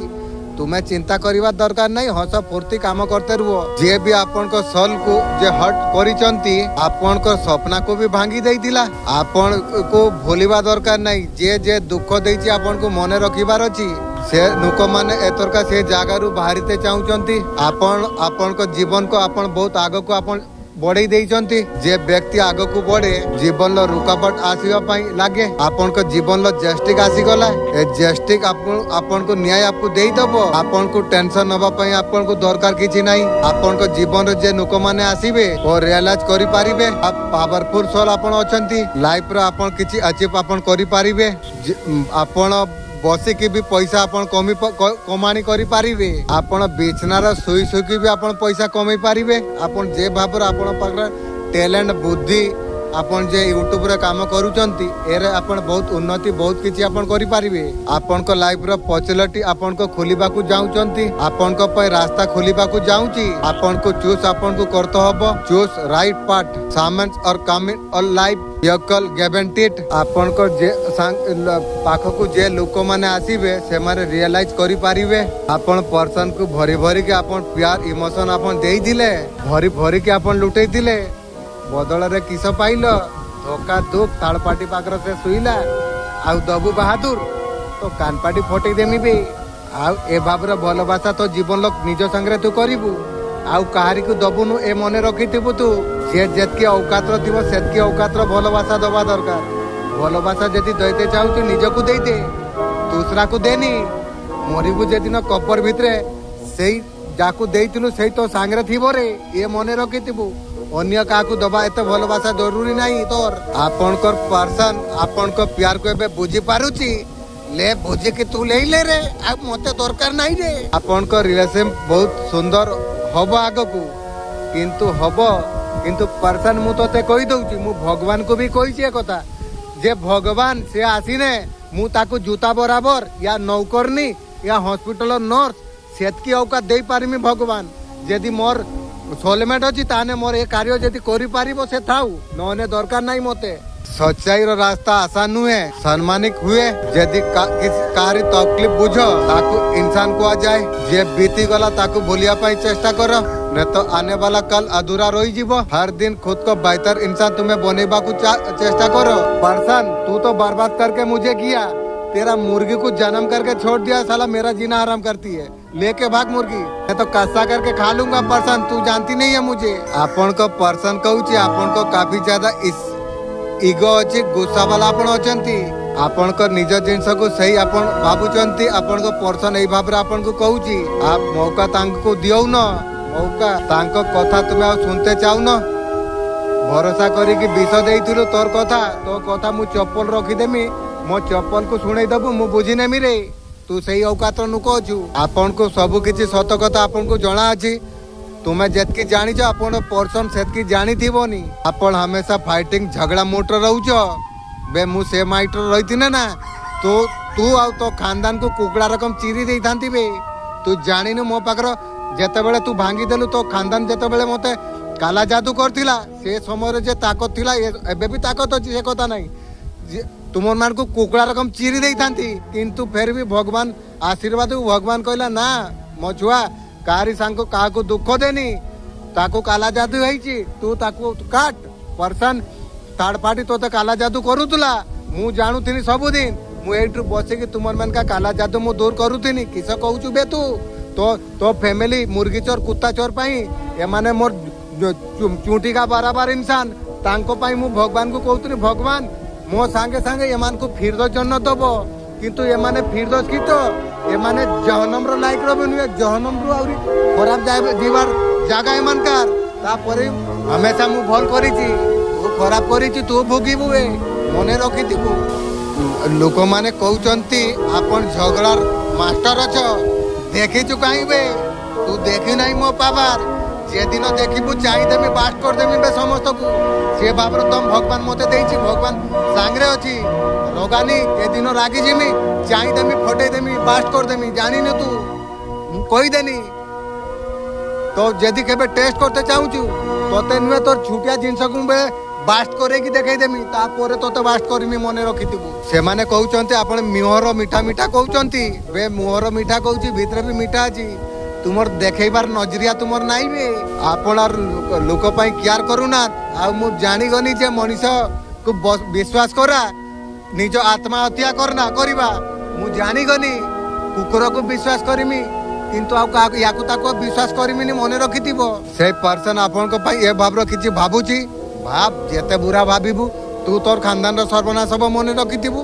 A: तुम्हें चिंता करवा दरकार नहीं, हस फुर्ती काम करते रुह। जे भी आपन को सल को जे हट करिसंती आपन को सपना को भी भांगी देइतिला, आपन को भूलिबा दरकार नहीं। जे जे दुख देइछि आपन को मने रखिबार अछि, से लोक माने एतरका से जागारू बाहरीते चाहूचंती। आपन को जीवन को आपन बहुत आग को आपन बढ़ई देइचंती। जे व्यक्ति आग को बढ़े जीवन लो रुकावट आसीबा पई लागे, आपन को जीवन लो जेस्टिक आसी गला, ए जेस्टिक आपन को न्याय आपको देई दबो। आपन को टेंशन नबा पई आपन को दरकार किछि नाही। आपन को जीवन रे जे लोक माने आसीबे ओ रियलाइज करि पारिबे आप पावरफुल सोल आपन अछंती। लाइफ रे आपन किछि अचीव आपन करि पारिबे। आपन बसिकी भी पैसा आपन कमाणी करि पारिबे। आपन बिछनार सुई सुई भी आपन पैसा कमाई पारिबे। आपन जे भाबर आपन पाखरे टैलेंट बुद्धि आपन जे यूट्यूब रे काम करूचंती एरे आपन बहुत उन्नति बहुत किछि आपन करि पारिबे। आपन को लाइफ रो फैसिलिटी आपन को खोलिबा को जाउचंती, आपन को पे रास्ता खोलिबा को जाउची। आपन को चूज आपन को करते हबो, चूज राइट पाथ सामेंस और कमिंग और लाइफ यकल गैरेंटीड। आपन को जे पाख को जे लोक माने आसीबे से माने रियलाइज करि पारिबे। आपन पर्सन को भरी भरी के आपन प्यार इमोशन आपन देई दिले, भरी भरी के आपन लुटेई दिले, बदल रे किस पाइल धोखा दुख ताड़पाटी पाकर से सुईला आउ दबु बहादुर तो कानपाटी फटई देमी बे। आउ ए भाबर भल भाषा तो जीवन लोक निज संगे तू करिबू, आउ कहारी को दबुनु ए मने रखिथिबु। तू जे जेतकी औकात रो दिबो सेतकी औकात रो भल भाषा दबा दरकार। भल भाषा जदि दैते चाहू तू निज को देते, दूसरा को देनी। मरिबू जे दिन कपर भितरे सेई जाकू देइतिलु सेई तो सांगरे थिबो रे, ए मने रखिथिबु। अन्य काकू दबा एते भल भाषा जरूरी नहीं तोर। आपन को पर्सन आपन को प्यार को एबे बुझी पारुची, ले बुझी कि तू ले रे, अब मते दरकार नहीं रे। आपन को रिलेशन बहुत सुंदर हबो आगकू, किंतु पर्सन मु तोते कहि दउची, मु भगवान को भी कहिछि ए कथा जे भगवान से आसीने मु ताकू जूता बराबर या नौकरनी या हॉस्पिटल नर्स सेतकी औकात देई पारिमी भगवान। जदि मोर सोलमेट अच्छी ताने मोर ए कार्य जदि करि पारिबो से थाउ, नने दरकार नहीं मते। सच्चाई रो रास्ता आसान नुहे, सम्मानिक हुए जदि कारी तकलीफ बुझो ताकू इंसान को आ जाए। जे बीती गला ताकू भूलिया पाई चेष्टा करो, नहीं तो आने वाला कल अधूरा रही जीवो। हर दिन खुद को बेहतर इंसान तुम्हें बनेबा को चेष्टा करो। पर्सन तू तो बर्बाद करके मुझे किया, तेरा मुर्गी को जन्म करके छोड़ दिया, साला मेरा जीना आराम करती है, लेके भाग मुर्गी, मैं तो कस्सा करके खा लूंगा। पर्सन तू जानती नहीं है मुझे। आपन को पर्सन कहूची, आपन को काफी ज्यादा इस ईगो अच्छी गुस्सा वाला आपन अछंती। आपन को निज जिनस को सही आपन भाबुचंती, आपन को पर्सन एई भाबरे आपन को कहूची। आप मौका तांको को दियो न, मौका तांको कथा तुमे आ सुनते चाहू न। भरोसा करी कि विष देइथिलु तोर कथा, तो कथा मु चप्पल रखी देमी, मो चप्पल को शुणई दबु, मु बुझी नेमी रे। तू सही औकात नुक अछु। आपन को सब किछि सत कथा आपन को जणा अछि। तुमे जेतकी जानि छ आपन पर्सन सेतकी जानि थिबोनी। आपन हमेशा फाइटिंग झगड़ा मोटर रहउछो बे मु से माइटर रहितिने ना, तो तू आ तो खानदान को कुकड़ा रकम चिरी देई थांती बे। तू जानिनु मो पाकर जेते बेले तू भांगी देलु तो खानदान जेते बेले मते काला जादू करथिला, से समय रे जे ताकत थिला एबे भी ताकत अछि, से कथा नहीं। तुम मान को कुकड़ा रकम चिरी दे थांती, किंतु फिर भी भगवान आशीर्वाद भगवान कहला ना मो छुआ कारी सांग को काहा को दुख देनी, ताको काला जादू हैची, तू ताको काट। पर्सन ताड़ पाटी तोते काला जादू करूतला, मु जानू थिनी सब दिन। मु एठु बसे कि तुमन मन का काला जादू मु दूर करू थिनी। किस कहूचु बे तू तो फैमिली मुर्गी चोर कुत्ता चोर पाई ए माने मोर चूंटी का बराबर इंसान, तांको पाई मु भगवान को कहूतनी भगवान मो सांगे सांगे एमान को फिरदोस जन्न दबो, किंतु एमाने फिरदोस की तो एमाने जहन्नम रो लायक रो बनुए, जहन्नम रो आउरी खराब जाय जीवार जागा एमान कार। तापरे हमेशा मु भल करिछि, तू खराब करिछि, तू भोगिबु ए मने रखिथिबु। लोक माने कहउचंती आपन झगड़ार मास्टर अछ, देखिछु काई बे तू देखि नाही मो पावर। जे दिन देखिबु चाहि देमी बास्ट कर देमी बे समस्त को, से बाबर दम भगवान मते देइछि, भगवान सांगरे अछि। रोगानी ए दिन रागी जिमी चाहि देमी फटे देमी बास्ट कर देमी, जानि न तू कहि देनी। तो जदि केबे टेस्ट करते चाहूछु तोते नुए तोर छुटिया जिनस को बे बास्ट करेकी देखई देमी तापर तोते बास्ट करमी मने रखिथिबु से माने कहउचंती आपण मुहर मीठा मीठा कहउचंती बे मुहर मीठा कहउची भितरे भी मीठा अछि तुमर देखैबार नजरिया तुमर नाइ बे आपण लोक पई केयर करूना आ मु जानी गनी जे मनीष को विश्वास करा निज आत्मा हत्या करना करिबा मु जानी गनी कुकुर को विश्वास करमी किंतु याकू ताको विश्वास करमी मने रखिथिबो से पर्सन आपण को पई ए भाव किछि भाबुची भाव जेते बुरा भाबिबु तू तोर खानदान रो सर्वनाश सब मने रखिथिबु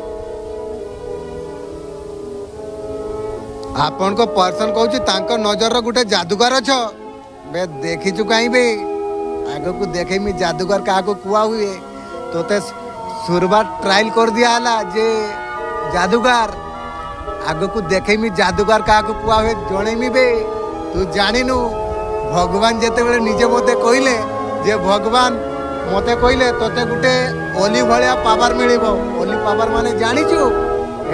A: आपण को पर्सन कहउची तांको नजर रो गुटे जादूगर छ बे देखिछु काई बे आगो को देखेमी जादूगर का को कुआ हुए तोते सुरबा ट्रायल कर दिया हला जे जादूगर आगो को देखेमी जादूगर का को कुआ हुए जणेमी बे तू जानिनु भगवान जेते बेले निजे मते कइले जे भगवान मते कइले तोते गुटे ओली भलिया पावर मिलिबो ओली पावर माने जानिछु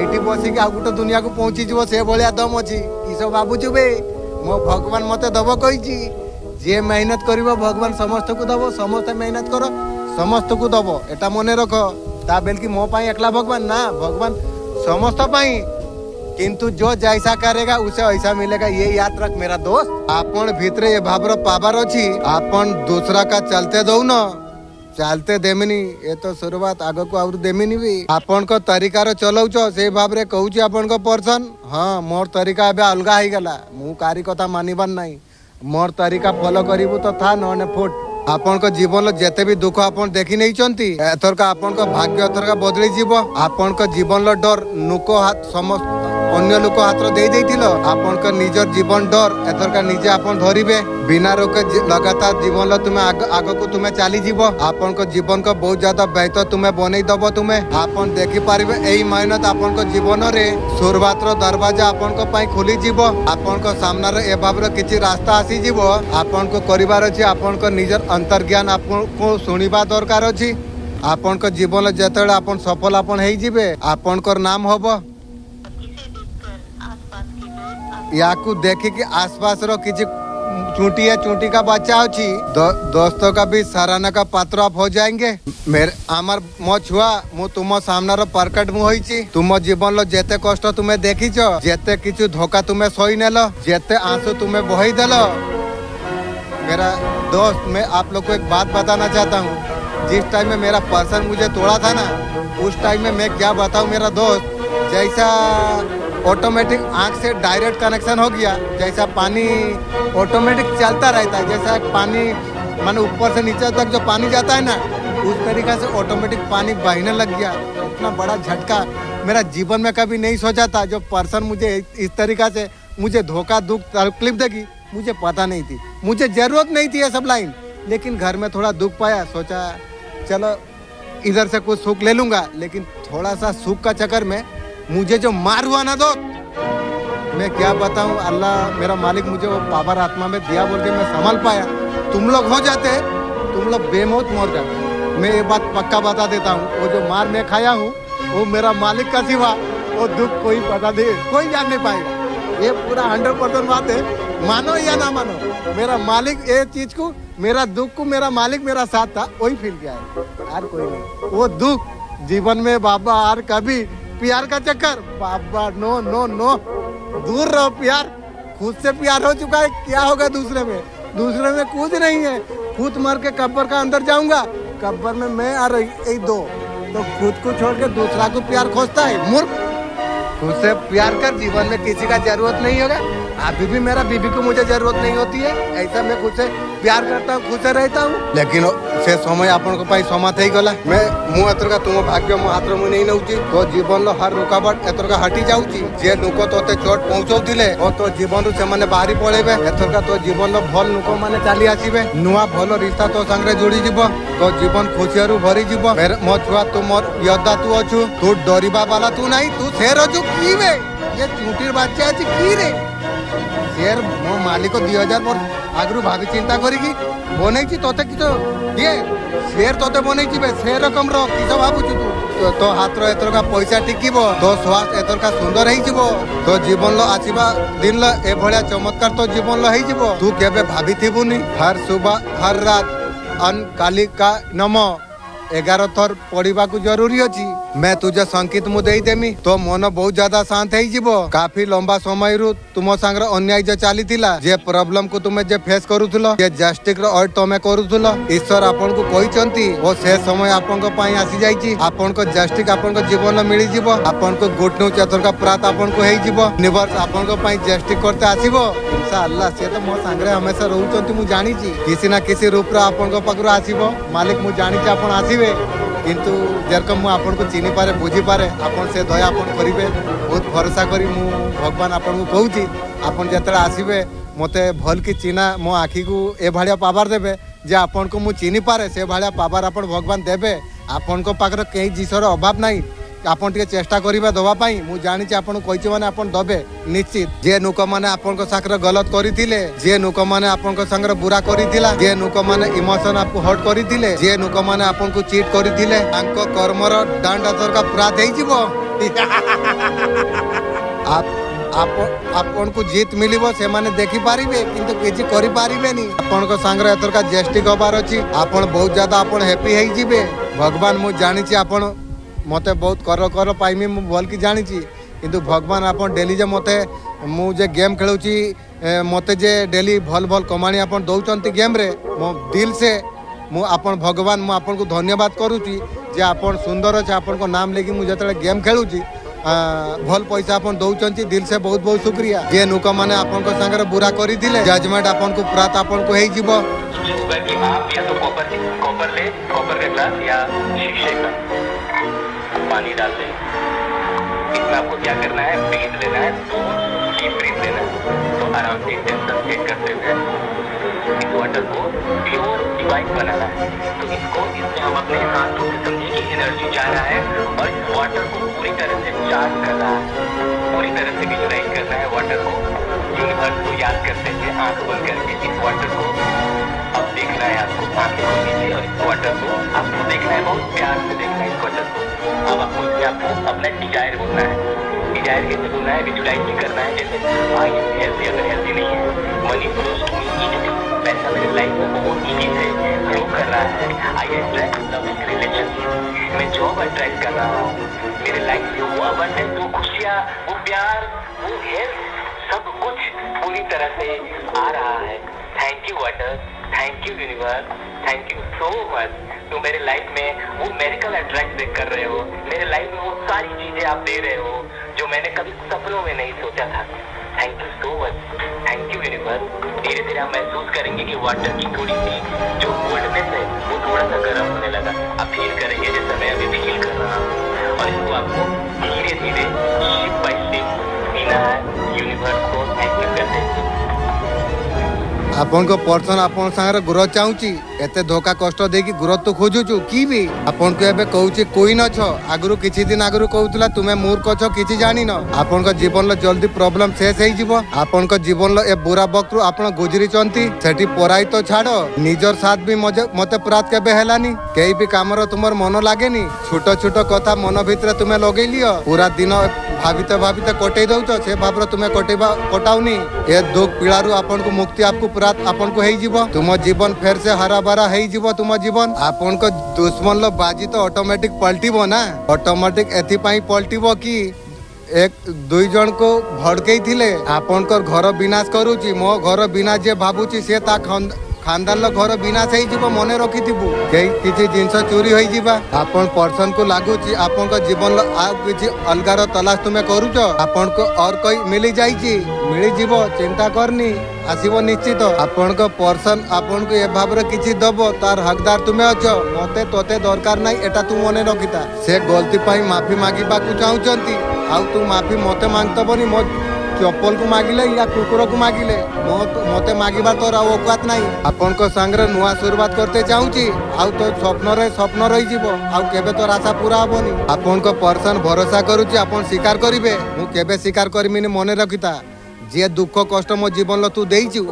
A: एठी बसी के आ गुटे दुनिया को पहुंची जीवो से भलिया दम अछि किसो बाबूचु बे मो भगवान मते दबो कहिछि जे मेहनत करिवो भगवान समस्त को दबो समस्त मेहनत करो समस्त को दबो एटा मने रखो ता बेल की मो पाई एकला भगवान ना भगवान समस्त पाई किंतु जो जैसा करेगा उसे ऐसा मिलेगा ये याद रख मेरा दोस्त आपण भीतरे ये भावर पावर अछि आपण दूसरा का चलते दो न चलते देमिनी ये तो शुरुआत आगो को आउर देमिनी भी आपण को तरीका रो चलौछ से भाव रे कहूची आपण को पर्सन हां मोर तरीका बे अलगा ही गला मु कारी कथा मानिबान नाही मोर तरीका फॉलो करिवु तो था नने फुट आपण को जीवन जेते भी दुख आपण देखि नै चंती एथर का आपण को भाग्य एथर का बदली जीवो आपण को जीवन लो डर नुको हाथ समस्त अन्य लोक हाथ दे देथिलो आपण को निजर जीवन डर एथर का निजे आपण धरिबे बिना रोके लगातार जीवन लो तुमे आगो को तुमे चली जीवो आपण को जीवन को बहुत ज्यादा बेहतर तुमे बनै दबो तुमे आपण देखि पारिबे एई मेहनत आपण को जीवन रे शुरुआत रो दरवाजा आपण को पई खुली जीवो आपण को सामना रे ए भाबर किछि रास्ता आसी जीवो आपण को करिवार अछि आपण को निजर अंतर्ज्ञान आपण को सुनिबा दरकार अछि आपण को जीवन जेतेले आपण सफल आपण हेई जिवे आपण को नाम होबो याकू देखी कि आसपास रो किछि चूंटी का बच्चा अछि दोस्तों का भी सराहना का पात्र आप हो जाएंगे मेरे आमर मो छुआ मु तुम सामना रो परकट मु होईची तुम जीवन लो जेते कष्ट तुमे देखिछो जेते किछु धोखा तुमे सही नेलो जेते आंसू तुमे बही देलो मेरा दोस्त मैं आप लोग को एक बात बताना चाहता हूँ जिस टाइम में मेरा पर्सन मुझे तोड़ा था ना उस टाइम में मैं क्या बताऊँ मेरा दोस्त जैसा ऑटोमेटिक आंख से डायरेक्ट कनेक्शन हो गया जैसा पानी ऑटोमेटिक चलता रहता है जैसा पानी माने ऊपर से नीचे तक जो पानी जाता है ना उस तरीके से ऑटोमेटिक पानी बहने लग गया इतना बड़ा झटका मेरा जीवन में कभी नहीं सोचा था जो पर्सन मुझे इस तरीका से मुझे धोखा दुख तकलीफ देगी मुझे पता नहीं थी मुझे जरूरत नहीं थी ये सब लाइन लेकिन घर में थोड़ा दुख पाया सोचा चलो इधर से कुछ सुख ले लूंगा लेकिन थोड़ा सा सुख का चक्कर में मुझे जो मार हुआ ना दोस्त मैं क्या बताऊं अल्लाह मेरा मालिक मुझे वो पावर आत्मा में दिया बोल के मैं संभाल पाया तुम लोग हो जाते तुम लोग बेमौत मर जाते मैं ये बात पक्का बता देता हूँ वो जो मार मैं खाया हूँ वो मेरा मालिक का सिवा वो दुख कोई पता नहीं कोई जान नहीं पाएगा ये पूरा 100% बात है मानो या ना मानो मेरा मालिक ये चीज को मेरा दुख को मेरा मालिक मेरा साथ था वही फील किया है यार कोई नहीं वो दुख जीवन में बाबा यार कभी प्यार का चक्कर बाबा नो नो नो दूर रहो प्यार खुद से प्यार हो चुका है क्या होगा दूसरे में कुछ नहीं है खुद मर के कब्र का अंदर जाऊंगा कब्र में मैं और यही दो तो खुद को छोड़ के दूसरा को प्यार खोजता है मूर्ख खुद से प्यार कर जीवन में किसी का जरूरत नहीं होगा अभी भी मेरा बीबी को मुझे जरूरत नहीं होती है ऐसा मैं खुद से प्यार करता हूँ खुद से रहता हूँ लेकिन से समय आपण को पाई समात ही गला मैं मु एतर का तुम भाग्य मो हाथ मु नहीं नउची तो जीवन लो हर रुकावट एतर का हटी जाउची जे लोक तोते चोट पहुंचौतिले ओ तो जीवन रु से माने बाहरी पळेबे एतर का तो जीवन लो भल लोक माने चाली आसीबे नुआ भल रिश्ता तो संगे जोड़ी जीवो तो जीवन खुशियारु भरी जीवो मो छुआ तू मोर योद्धा तू अछु तू डरिबा वाला तू नहीं तू शेर अछु की बे ये चूंटीर बच्चा अछि की रे शेर मो मालिक 2000 पर आगरु भाभी चिंता करिकी बनेछि तोते कितो ये शेर तोते बनेछि बे शेर रकम रो कितो भाबुछु तू तो हाथ रो एतर का पैसा टिकीबो तो स्वास्थ्य एतर का सुंदर हेइ जिवो तो जीवन लो आसीबा दिन लो ए भलिया चमत्कार तो जीवन लो हेइ जिवो तू केबे भाबी थिबुनी हर सुबह हर रात अन काली का नमो 11 थर पढ़ा जरूरी अच्छी मैं तुझे संकेत मु देदेमी तो मन बहुत ज्यादा शांत हो काफी लंबा समय रु तुम सांगर अन्याय जो चली जे प्रॉब्लम को तुम जे फेस करूथुलो जे जस्टिक रो और तमे करूथुलो ईश्वर आपन को कहिसंती वो से समय आपन को पई आसी जाईची आपन को जस्टिक आपन को जीवन मिली जीवो आपन को गुड न्यूज एथर का प्रात आपन को हेई जीवो यूनिवर्स आपन को पई जस्टिक करते आसीबो इंशाअल्लाह से तो मो सांगरे हमेशा रहउचंती मु जानी छी किसी ना किसी रूप रे आपन को पकरो आसीबो मालिक मु जानी छी आपन आसीबे किंतु जेरकम मु आपन को चिनी पारे बुझी पारे आपन से दया आपन करिवे बहुत भरोसा करी मु भगवान आपन को कहूची आपन जेतरा आसीबे मते भल की चिन्हा मो आखी को ए भाड़िया पावर देबे जे आपन को मु चिनी पारे से भाड़िया पावर आपन भगवान देबे आपन को पाकर कहीं जिसर अभाव नहीं आपन टिके चेष्टा करिबा दवा पाई मु जानि छी आपन कहिछि माने आपन दबे निश्चित जे नुक माने आपन को साकर गलत करिथिले जे नुक माने आपन को संगर बुरा करिथिला जे नुक माने इमोशन आपको हर्ट करिथिले जे नुक माने आपन को चीट करिथिले तांको कर्मर दंड दर का पूरा देई जीवो आपन को जीत मिलिबो से माने देखि पारिबे किंतु किछि करि पारिबे नी आपन को संगर एतर का जेस्टिक होबार अछि आपन बहुत ज्यादा आपन हैप्पी हेई जिवे भगवान मु जानि छी आपन मते बहुत कर पाइमी मु भल की जानी छी किंतु भगवान आपन डेली जे मते मु जे गेम खेलुची मते जे डेली भल भल कमाणी आपन दउचंती गेम रे मो दिल से मु आपन भगवान मु आपन को धन्यवाद करूची जे आपन सुंदर अछि आपन को नाम लेके मु जतले गेम खेलुची भल पैसा आपन दउचंती दिल से बहुत बहुत शुक्रिया जे नुक माने आपन को संगे बुरा करी दिले जजमेंट आपन को प्रात आपन को हेई जीवो
B: कि आप या तो कॉपर ले कॉपर का ग्लास या शीशे का पानी डाल दें इसमें आपको क्या करना है ब्रीथ लेना है तो डीप ब्रीथ लेना है तो आराम से टेंशन सेट करते हुए इस वाटर को प्योर डिवाइन बनाना है तो इसको इसमें हम अपने हाथों से समझे कि एनर्जी जा रहा है और इस वाटर को पूरी तरह से चार्ज करना है पूरी तरह से विजुलाइज करना है वाटर को यूनिवर्स को याद करते हुए आंख बंद करके इस वाटर को अब देखना है आपको आंखें को नीचे और इस वाटर को आपको देखना है बहुत प्यार से देखना है इस वाटर को अब आपको इसमें आपको अपना डिजायर बोलना है डिजायर कैसे बोलना है विजुलाइज भी करना है जैसे आई एम हेल्दी अगर हेल्दी नहीं है money flows to me easily पैसा मेरे लाइफ में बहुत इजी से फ्लो कर रहा है आई अट्रैक्ट लव इन रिलेशनशिप मैं जॉब अट्रैक्ट कर रहा हूँ मेरे लाइफ में वो अबंडेंस वो खुशियाँ वो प्यार वो हेल्थ सब कुछ पूरी तरह से आ रहा है thank you water thank you universe thank you so much तुम मेरे लाइफ में वो मेडिकल अट्रैक्ट कर रहे हो मेरे लाइफ में वो सारी चीजें आप दे रहे हो जो मैंने कभी सपनों में नहीं सोचा था thank you so much thank you universe धीरे धीरे हम महसूस करेंगे कि वाटर की थोड़ी सी जो कोल्डनेस है वो थोड़ा सा गर्म होने लगा आप फील करेंगे जैसा मैं अभी फील कर रहा हूँ और इसको आपको धीरे धीरे स्टेप बाय स्टेप पीना है यूनिवर्स को थैंक यू करते हैं
A: आपन को पर्सन आपन संगे ग्रोथ चाहूची एते धोखा कष्ट देकी ग्रोथ तो खोजुचु की भी आपन को एबे कहूची कोई न छ आगरु किछि दिन आगरु कहउतला तुमे मूर्ख छ किछि जानि न आपन को जीवन ल जल्दी प्रॉब्लम शेष हेई जीवो आपन को जीवन ल ए बुरा वक्त आपन गुजरी चंती सेठी पराई तो छाड़ो निजर साथ भी मते प्रात केबे हेलानी केई भी कामर तुमर मन लागेनी छोटो छोटो कथा मन भितर तुमे लगेई लियो पूरा दिन भाविते भाविते कटै दउछ से भाबर तुमे कटाउनी ए दुख पीड़ारू आपन को मुक्ति आपको प्रात आपन को हेई जीवो तुम जीवन फेर से हरा भरा हेई जीवो तुम जीवन आपन को दुश्मन लो बाजी तो ऑटोमेटिक पलटिबो ना ऑटोमेटिक एथि पई पलटिबो कि एक दुई जन को भड़कई थिले आपन को घर विनाश करूची मो घर विनाश जे भाबुची से ता खानदान लो घर विनाश हेई जीवो मने रखिथिबु केई किछि जिंस चोरी होई जीवा आपन पर्सन को लागुची आपन को जीवन लो आ किछि अलगार तलाश तुमे करूचो आपन को और कोई मिली जाईची मिली जीवो चिंता करनी आसीबो निश्चित आपन को पर्सन आपन को ए भाबरे किछि दबो तार हकदार तुमे अछो मते तोते दरकार नै एटा तू मने रखिता से गलती पाई माफी मागिबा को चाहउचंती आउ तू माफी मते मांगतबनी मो चप्पल को मागिले या कुकुर को मागिले मते मागिबा तोर औकात नहीं आपन को संग्रह नुआ शुरुआत करते चाहूची आउ तो स्वप्न रही जीवो आउ केबे तोर आशा पूरा होबनी आपन को पर्सन भरोसा करूची आपन स्वीकार करिवे मु केबे स्वीकार करमिनी मने रखिता जे दुख कष्ट मो जीवन ल तू देइछु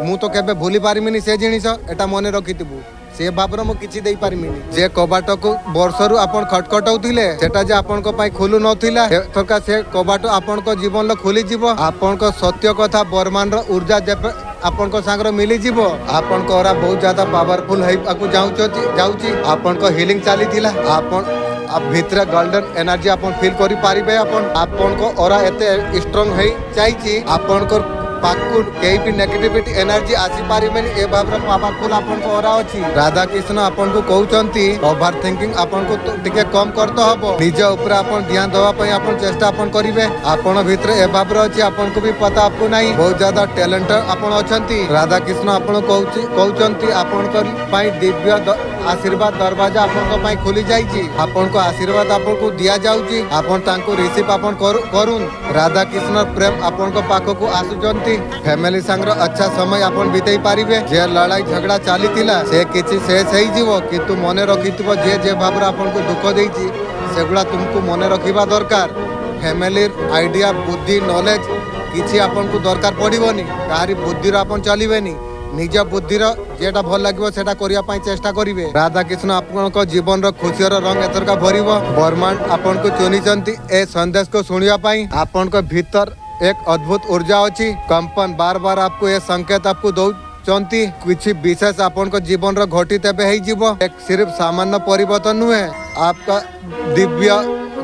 A: मु तो केबे भूली पारिमिनी से जिनिस एटा मने रखितिबु से भाबर मु किछि देई पारिमिनी जे कबाट को वर्षरु आपन खटखटाउथिले सेटा जे आपन को पाई खुलु नथिला एथरका से कबाट आपन को जीवन ल खुली जीवो आपन को सत्य कथा बरमान रो ऊर्जा आपन को सांगरो मिली जीवो आपन को ओरा बहुत ज्यादा पावरफुल है आकु जाउची आपन को हीलिंग चाली थिला आपन अब भीतर गोल्डन एनर्जी आपन फील करि पारिबे आपन को ओरा एते स्ट्रांग है चाहिए आपन को पाकुर कहीं भी नेगेटिविटी एनर्जी आसी पारिबेनी ए भाबरा पावरफुल आपन को ओरा अछि राधा कृष्ण आपन को कहउचंती ओवर थिंकिंग आपन को टिके कम करतो हबो निज ऊपर आपन ध्यान देवा पई आपन चेष्टा आपन करिवे आपन भीतर ए भाबरा अछि आपन को भी पता आपको नहीं बहुत ज्यादा टैलेंट आपन अछंती राधा कृष्ण आपन कहउचंती आपन को पई दिव्य आशीर्वाद दरवाजा आपन को पई खुली जाईची आपन को आशीर्वाद आपन को दिया जाउची आपन तांको रिसीव आपन करून राधा कृष्ण प्रेम आपन को पाखो को आसुचंती फैमिली संग्र अच्छा समय आपन बिताई पारिबे जे लड़ाई झगड़ा चाली थिला से किछि शेष हेई जीवो किंतु मने रखितबो जे भाबरा आपन को दुख देईची सेगुला तुमको मने रखिबा दरकार फैमिली आइडिया बुद्धि नॉलेज किछि आपन को दरकार पड़िबोनी तारी बुद्धि आपन चलिबेनी निज बुद्धिर जेटा भल लगे सेटा करिया पई चेष्टा करिवे राधा कृष्ण आपन को जीवन रो खुशियर रंग एतरका भरिबो ब्रह्मांड आपन को चुनिचंती ए संदेश को सुनिया पई आपन को भीतर एक अद्भुत ऊर्जा अछि कंपन बार बार आपको ये संकेत आपको दो चंती कुछ विशेष आपन को जीवन रो घटित एबे हेई जीवो एक सिर्फ सामान्य परिवर्तन नुहे आपका दिव्य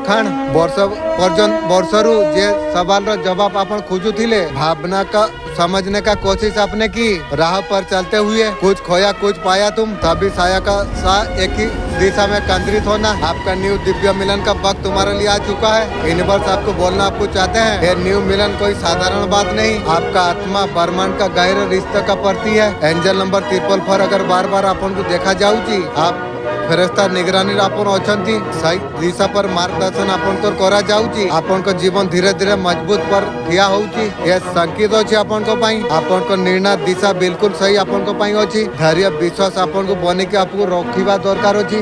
A: खान वर्षरु जे सवाल रो जवाब आपन खोजुथिले भावना का समझने का कोशिश आपने की राह पर चलते हुए कुछ खोया कुछ पाया तुम तभी साया का सा एक ही दिशा में केंद्रित होना आपका न्यू दिव्य मिलन का वक्त तुम्हारे लिए आ चुका है यूनिवर्स आपको बोलना आपको चाहते हैं ये न्यू मिलन कोई साधारण बात नहीं आपका आत्मा ब्रह्मांड का गहरा रिश्ते का प्रति है एंजल नंबर 344 अगर बार बार आपन को देखा जाऊची आप फेरस्ता निगरानी आपन अछंती सही दिशा पर मार्गदर्शन आपन को करा जाउची आपन को जीवन धीरे धीरे मजबूत पर ठिया होउची ये संकेत अछि आपन को पई आपन को निर्णय दिशा बिल्कुल सही आपन को पई अछि धैर्य विश्वास आपन को बने के आपको रखिबा दरकार अछि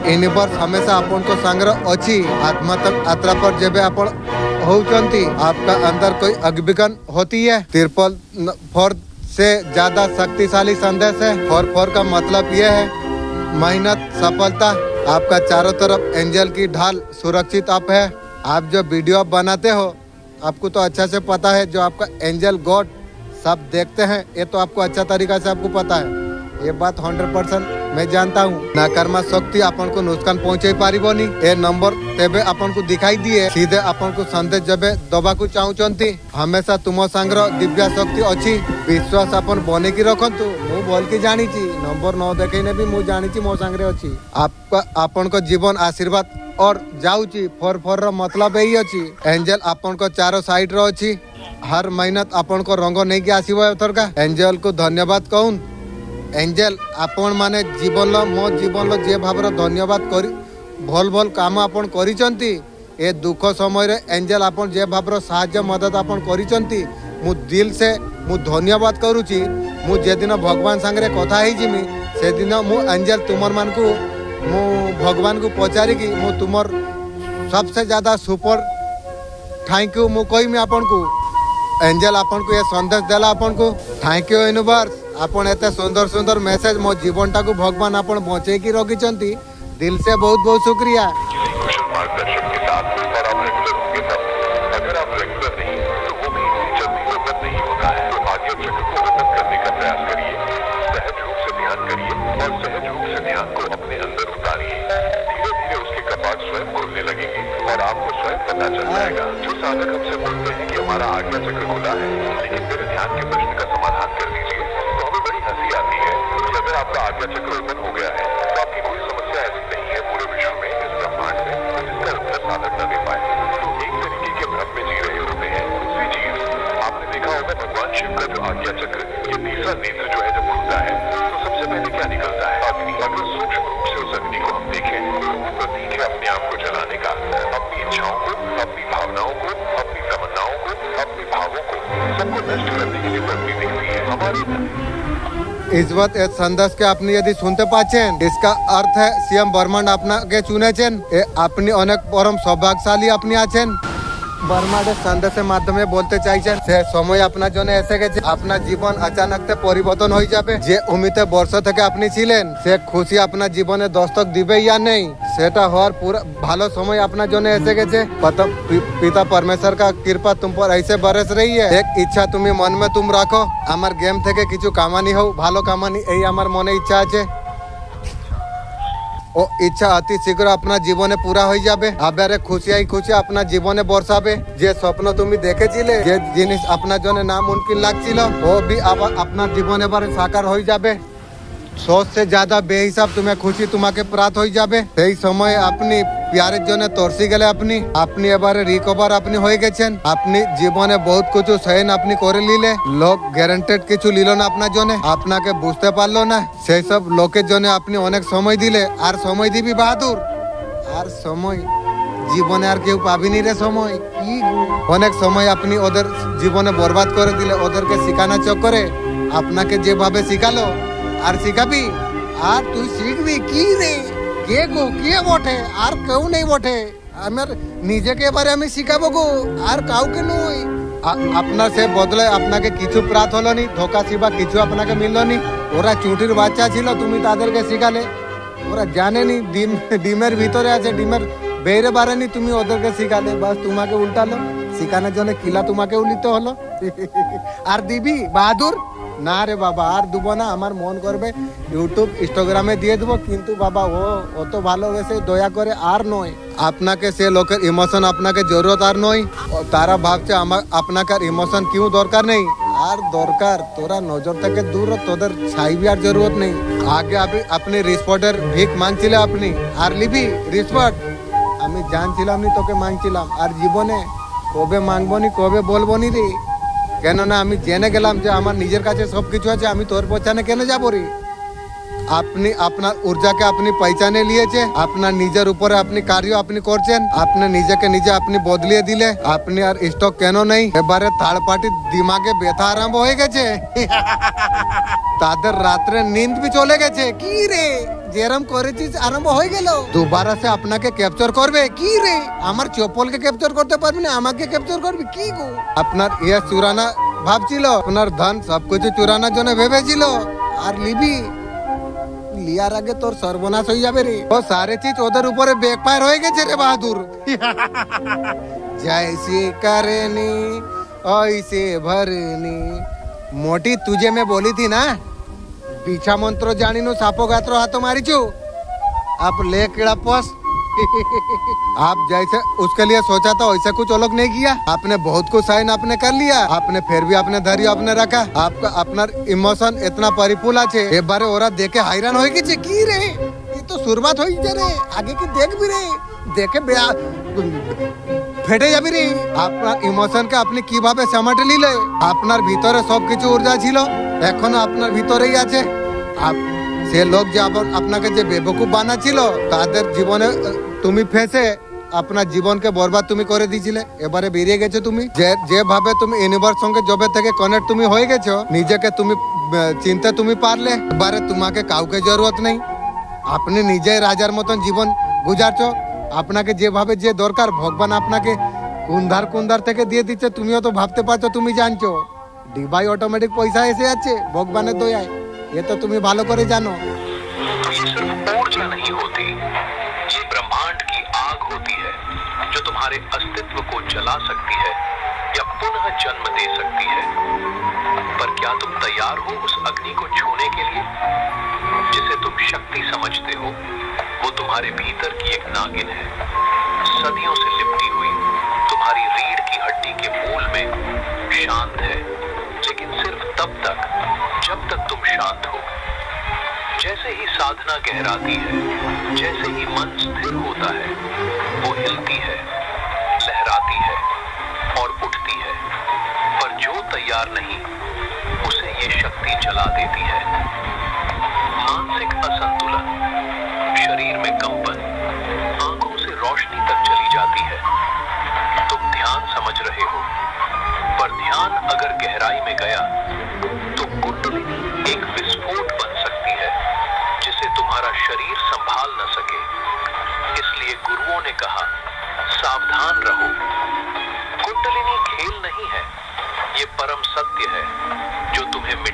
A: यूनिवर्स हमेशा आपन को संग्रह अछि आत्मा तक यात्रा पर जेबे आपन होउचंती आपका अंदर कोई अग्निगन होती है तिरपल फॉर से ज्यादा शक्तिशाली संदेश है फॉर का मतलब यह है मेहनत सफलता आपका चारों तरफ एंजल की ढाल सुरक्षित आप है आप जो वीडियो बनाते हो आपको तो अच्छा से पता है जो आपका एंजल गॉड सब देखते हैं ये तो आपको अच्छा तरीका से आपको पता है ये बात 100% मैं जानता हूँ नकारात्मक शक्ति अपन को नुकसान पहुँचे पारिबनी ए नंबर तेबे अपन को दिखाई दिए सीधे अपन को संदेश जबे दबा को चाहूचंती हमेशा तुम संग्रह दिव्य शक्ति अच्छी विश्वास अपन बने की रखंतु मु बोल के जानी ची नंबर 9 देखेने भी मु जानी ची मो संग्रह अच्छी आपका अपन को जीवन आशीर्वाद और जाऊची फॉर रो मतलब यही अच्छी एंजल अपन को चारों साइड रो अच्छी हर मेहनत अपन को रंग नहीं के आसीबो एथर का एंजल को धन्यवाद कहून एंजल आपण माने जीवन मो जीवन जे भावर धन्यवाद करी भल भल काम आपण करिचंती ए दुख समय रे एंजल आपण जे भावर सहाय्य मदद आपण करिचंती मु दिल से मु धन्यवाद करूची मु जे दिन भगवान संगे कथा ही जिमी से दिन मु एंजल तुमर मान को मु भगवान को पचारी की मु तुमर सबसे ज्यादा सुपर थैंक यू मु कही मैं आपण को एंजल अपन को ये संदेश देला अपन को थैंक यू यूनिवर्स अपन एते सुंदर सुंदर मैसेज मो जीवन को भगवान अपन बचे की रखिचंती दिल से बहुत बहुत शुक्रिया
C: मार्गदर्शन के साथ और आप रेगुलर होंगे तब अगर आप रेगुलर नहीं तो वो भी जल्दी प्रकट नहीं होता है तो भाग्य चक्र को प्रकट करने का प्रयास करिए सहज रूप से ध्यान करिए और सहज रूप से ध्यान को अपने अंदर उतारिए धीरे धीरे उसके कपाट स्वयं खुलने लगेंगे और आपको स्वयं पता चल जाएगा जो साधक हमसे बोलते हैं कि हमारा आज्ञा चक्र खुला है लेकिन मेरे ध्यान के प्रश्न का समाधान कर दीजिए तो हमें बड़ी हंसी आती है कि अगर आपका आज्ञा चक्र ओपन हो गया है तो आपकी कोई समस्या ऐसी नहीं है पूरे विश्व में इस ब्रह्मांड में जिसका उत्तर साधक न दे पाए तो एक तरीके के भ्रम में जी रहे होते हैं दूसरी चीज आपने देखा होगा भगवान शिव का जो आज्ञा चक्र ये तीसरा नेत्र जो है जब खुलता है तो सबसे पहले क्या निकलता है अग्नि अगर सूक्ष्म रूप से उस अग्नि को हम देखें तो वो प्रतीक है अपने आप को जलाने का अपनी इच्छाओं को अपनी भावनाओं को अपनी तमन्नाओं को अपने भावों को सबको नष्ट करने के लिए प्रतीक दिखती है हमारी
A: इस वक्त इस संदेश के अपनी यदि सुनते पाचेन इसका अर्थ है सीएम ब्रह्मांड अपना के चुने चेन ए अपनी अनेक परम सौभाग्यशाली अपनी आछेन বর্মাডে সন্দেশের মাধ্যমে বলতে চাইছেন সে সময় আপনার জন্য এসে গেছে, আপনার জীবন আচানক পরিবর্তন হয়ে যাবে। যে উমিতে বর্ষ থেকে আপনি ছিলেন সে খুশি আপনার জীবনে দস্তক দিবে या नहीं, সেটা হওয়ার পুরো ভালো সময় আপনার জন্য এসে গেছে। পিতা परमेश्वर का कृपा तुम पर ऐसे बरस रही है। एक इच्छा তুমি মন में तुम রাখো, আমার গেম থেকে কিছু কামানি হোক, ভালো কামানি, এই আমার মনে ইচ্ছা আছে। ও ইচ্ছা অতি শীঘ্র আপনার জীবনে পুরা হয়ে যাবে। আবারে খুশিয়াই খুশি আপনার জীবনে বর্ষাবে। যে স্বপ্ন তুমি দেখেছিলে, যে জিনিস আপনার জন্য নামুমকিন লাগছিল, ও भी আবার আপনার জীবনে এবারে সাকার হয়ে যাবে। सोच से ज्यादा बेहिसाब तुम्हें खुशी তোমাকে প্রাপ্ত হয়ে যাবে। সেই সময় আপনি প্যারের জন্য তরসি গেলে আপনি এবারে রিকভার আপনি হয়ে গেছেন। আপনি জীবনে বহুত কিছু সহন আপনি করে নিলে, লোক গ্যারান্টেড কিছু নিল না আপনার জন্য, আপনাকে বুঝতে পারলো না, সেই সব লোকের জন্য আপনি অনেক সময় দিলে। আর সময় দিবি বাহাদুর, আর সময় জীবনে আর কেউ পাবিনি রে সময়। কি অনেক সময় আপনি ওদের জীবনে বরবাদ করে দিলে, ওদেরকে শিখানো চক্করে আপনাকে যেভাবে শিখালো আর শিখাবি, আর তুই শিখবি কি রে, কে গো কে বটে, আর কেউ নেই বটে। আমার নিজেকে এবারে আমি শিখাবো গো, আর কাউকে নই। আপনার সে বদলে আপনাকে কিছু প্রাপ্ত হলো নি, ধোকা শিবা কিছু আপনাকে মিললো নি। ওরা চুটির বাচ্চা ছিল, তুমি তাদেরকে শিখালে, ওরা জানেনি ডিমের ভিতরে আছে, ডিমের বেরে বাড়েনি, তুমি ওদেরকে শিখালে, বাস তোমাকে উল্টালো। শিখানোর জন্য কিলা তোমাকে উলিতে হলো। আর দিবি বাহাদুর? না রে বাবা, আর দেবো না। আমার মন করবে ইউটিউব ইনস্টাগ্রামে দিয়ে দেবো, কিন্তু বাবা ও অত ভালোবেসে দয়া করে আর নয়। আপনাকে সে লোকের ইমোশন আপনাকে জরুরত আর নয়। তারা ভাবছে আমার আপনাকে আর ইমোশন কিউ দরকার নেই, আর দরকার তোরা নজর থেকে দূর, তোদের ছাইবি আর জরুরত নেই। আগে আপনি রিসপোর্টের ভিক মাংছিলে, আপনি আর লিবি রিসপোর্ট? আমি জানছিলাম নি তোকে মাংছিলাম, আর জীবনে কবে মাংবো নি, কবে বলবো নি রে। কেননা আমি জেনে গেলাম যে আমার নিজের কাছে সবকিছু আছে, আমি তোর পছানে কেন যাবো রে। আপনি আপনার ঊর্জাকে আপনি পহচানে নিয়েছে, আপনার নিজের উপরে আপনি কার্য আপনি করছেন, আপনি নিজেকে নিজে আপনি বদলিয়ে দিলে। আপনি আর স্টক কেন নেই, এবারে থার্ড পার্টি দিমাগে ব্যথা আরম্ভ হয়ে গেছে। তাদের রাত্রে নিন্দ भी চলে গেছে। কি রে যেরম করেছিস আরম্ভ হয়ে গেল, দুবারা সে আপনাকে ক্যাপচার করবে। কি রে আমার চপ্পলকে ক্যাপচার করতে পারবি না, আমাকে ক্যাপচার করবি কি গো? আপনার ইয়ে চুরানা ভাবছিল, আপনার ধন সবকিছু চুরানোর জন্য ভেবেছিল, আর লিবি লিয়ার আগে তোর সর্বনাশ হয়ে যাবে রে। ও সারে চিজ ওদের উপরে ব্যাকফায়ার হয়ে গেছে রে বাহাদুর। जैसे करनी ऐसे भरनी। मोटी तुझे मैं बोली थी ना, पीछा मंत्र जानिनु सापो गात्रो हाथों मारीचू, आप ले कीड़ा पोस। आप जैसे उसके लिए सोचा था वैसा कुछ अलग नहीं किया। आपने बहुत कुछ साइन आपने कर लिया, आपने फिर भी अपने धैर्य आपने रखा। आपका अपना इमोशन इतना परिपूर्ण আছে, এবারে ওরা দেখে হাইরান হয়ে গেছে। কি রে এই তো শুরুয়াত হয়েছে রে, আগে কি দেখবি রে, দেখে ফেটে যাবি রে। আপনার ইমোশনকে আপনি কিভাবে সামাটে নিলে? আপনার ভিতরে সবকিছু ঊর্জা ছিল, এখনো আপনার ভিতরেই আছে। সে লোক যে আপনাকে যে বেবকুফ বানাচ্ছিল, তাদের জীবনে তুমি ফেসে আপনার জীবনকে বরবাদ তুমি করে দিয়েছিলে। এবারে বেরিয়ে গেছো তুমি, যেভাবে তুমি ইউনিভার্স সঙ্গে জবে থেকে কানেক্ট তুমি হয়ে গেছো, নিজেকে তুমি চিনতে তুমি পারলে। এবারে তোমাকে কাউকে জরুরত নেই, আপনি নিজেই রাজার মতন জীবন গুজারছো। আপনাকে যেভাবে যে দরকার ভগবান আপনাকে কুন্ধার থেকে দিয়ে দিচ্ছে, তুমিও তো ভাবতে পারছো, তুমি জানছো ডিবাই অটোমেটিক পয়সা এসে যাচ্ছে ভগবানের দয়ায়, ये तो तुम्हें ভালো করে জানো।
B: ये सिर्फ ऊर्जा नहीं होती, ये ब्रह्मांड की आग होती है जो तुम्हारे अस्तित्व को जला सकती है या पुनः जन्म दे सकती है। पर क्या तुम तैयार हो उस अग्नि को छूने के लिए? जिसे तुम शक्ति समझते हो, वो तुम्हारे भीतर की एक नागिन है, सदियों से लिपटी हुई, तुम्हारी रीढ़ की हड्डी के मूल में शांत है, लेकिन सिर्फ तब तक जब तक तुम शांत हो। जैसे ही साधना गहराती है, जैसे ही मन स्थिर होता है, वो हिलती है, लहराती है और उठती है। पर जो तैयार नहीं, उसे ये शक्ति जला देती है। मानसिक असंतुलन, शरीर में कंपन, आंखों से रोशनी तक चली जाती है। तुम ध्यान समझ रहे हो, पर ध्यान अगर गहराई में गया तो कुंडलिनी एक विस्फोट बन सकती है, जिसे तुम्हारा शरीर संभाल न सके। इसलिए गुरुओं ने कहा, सावधान रहो,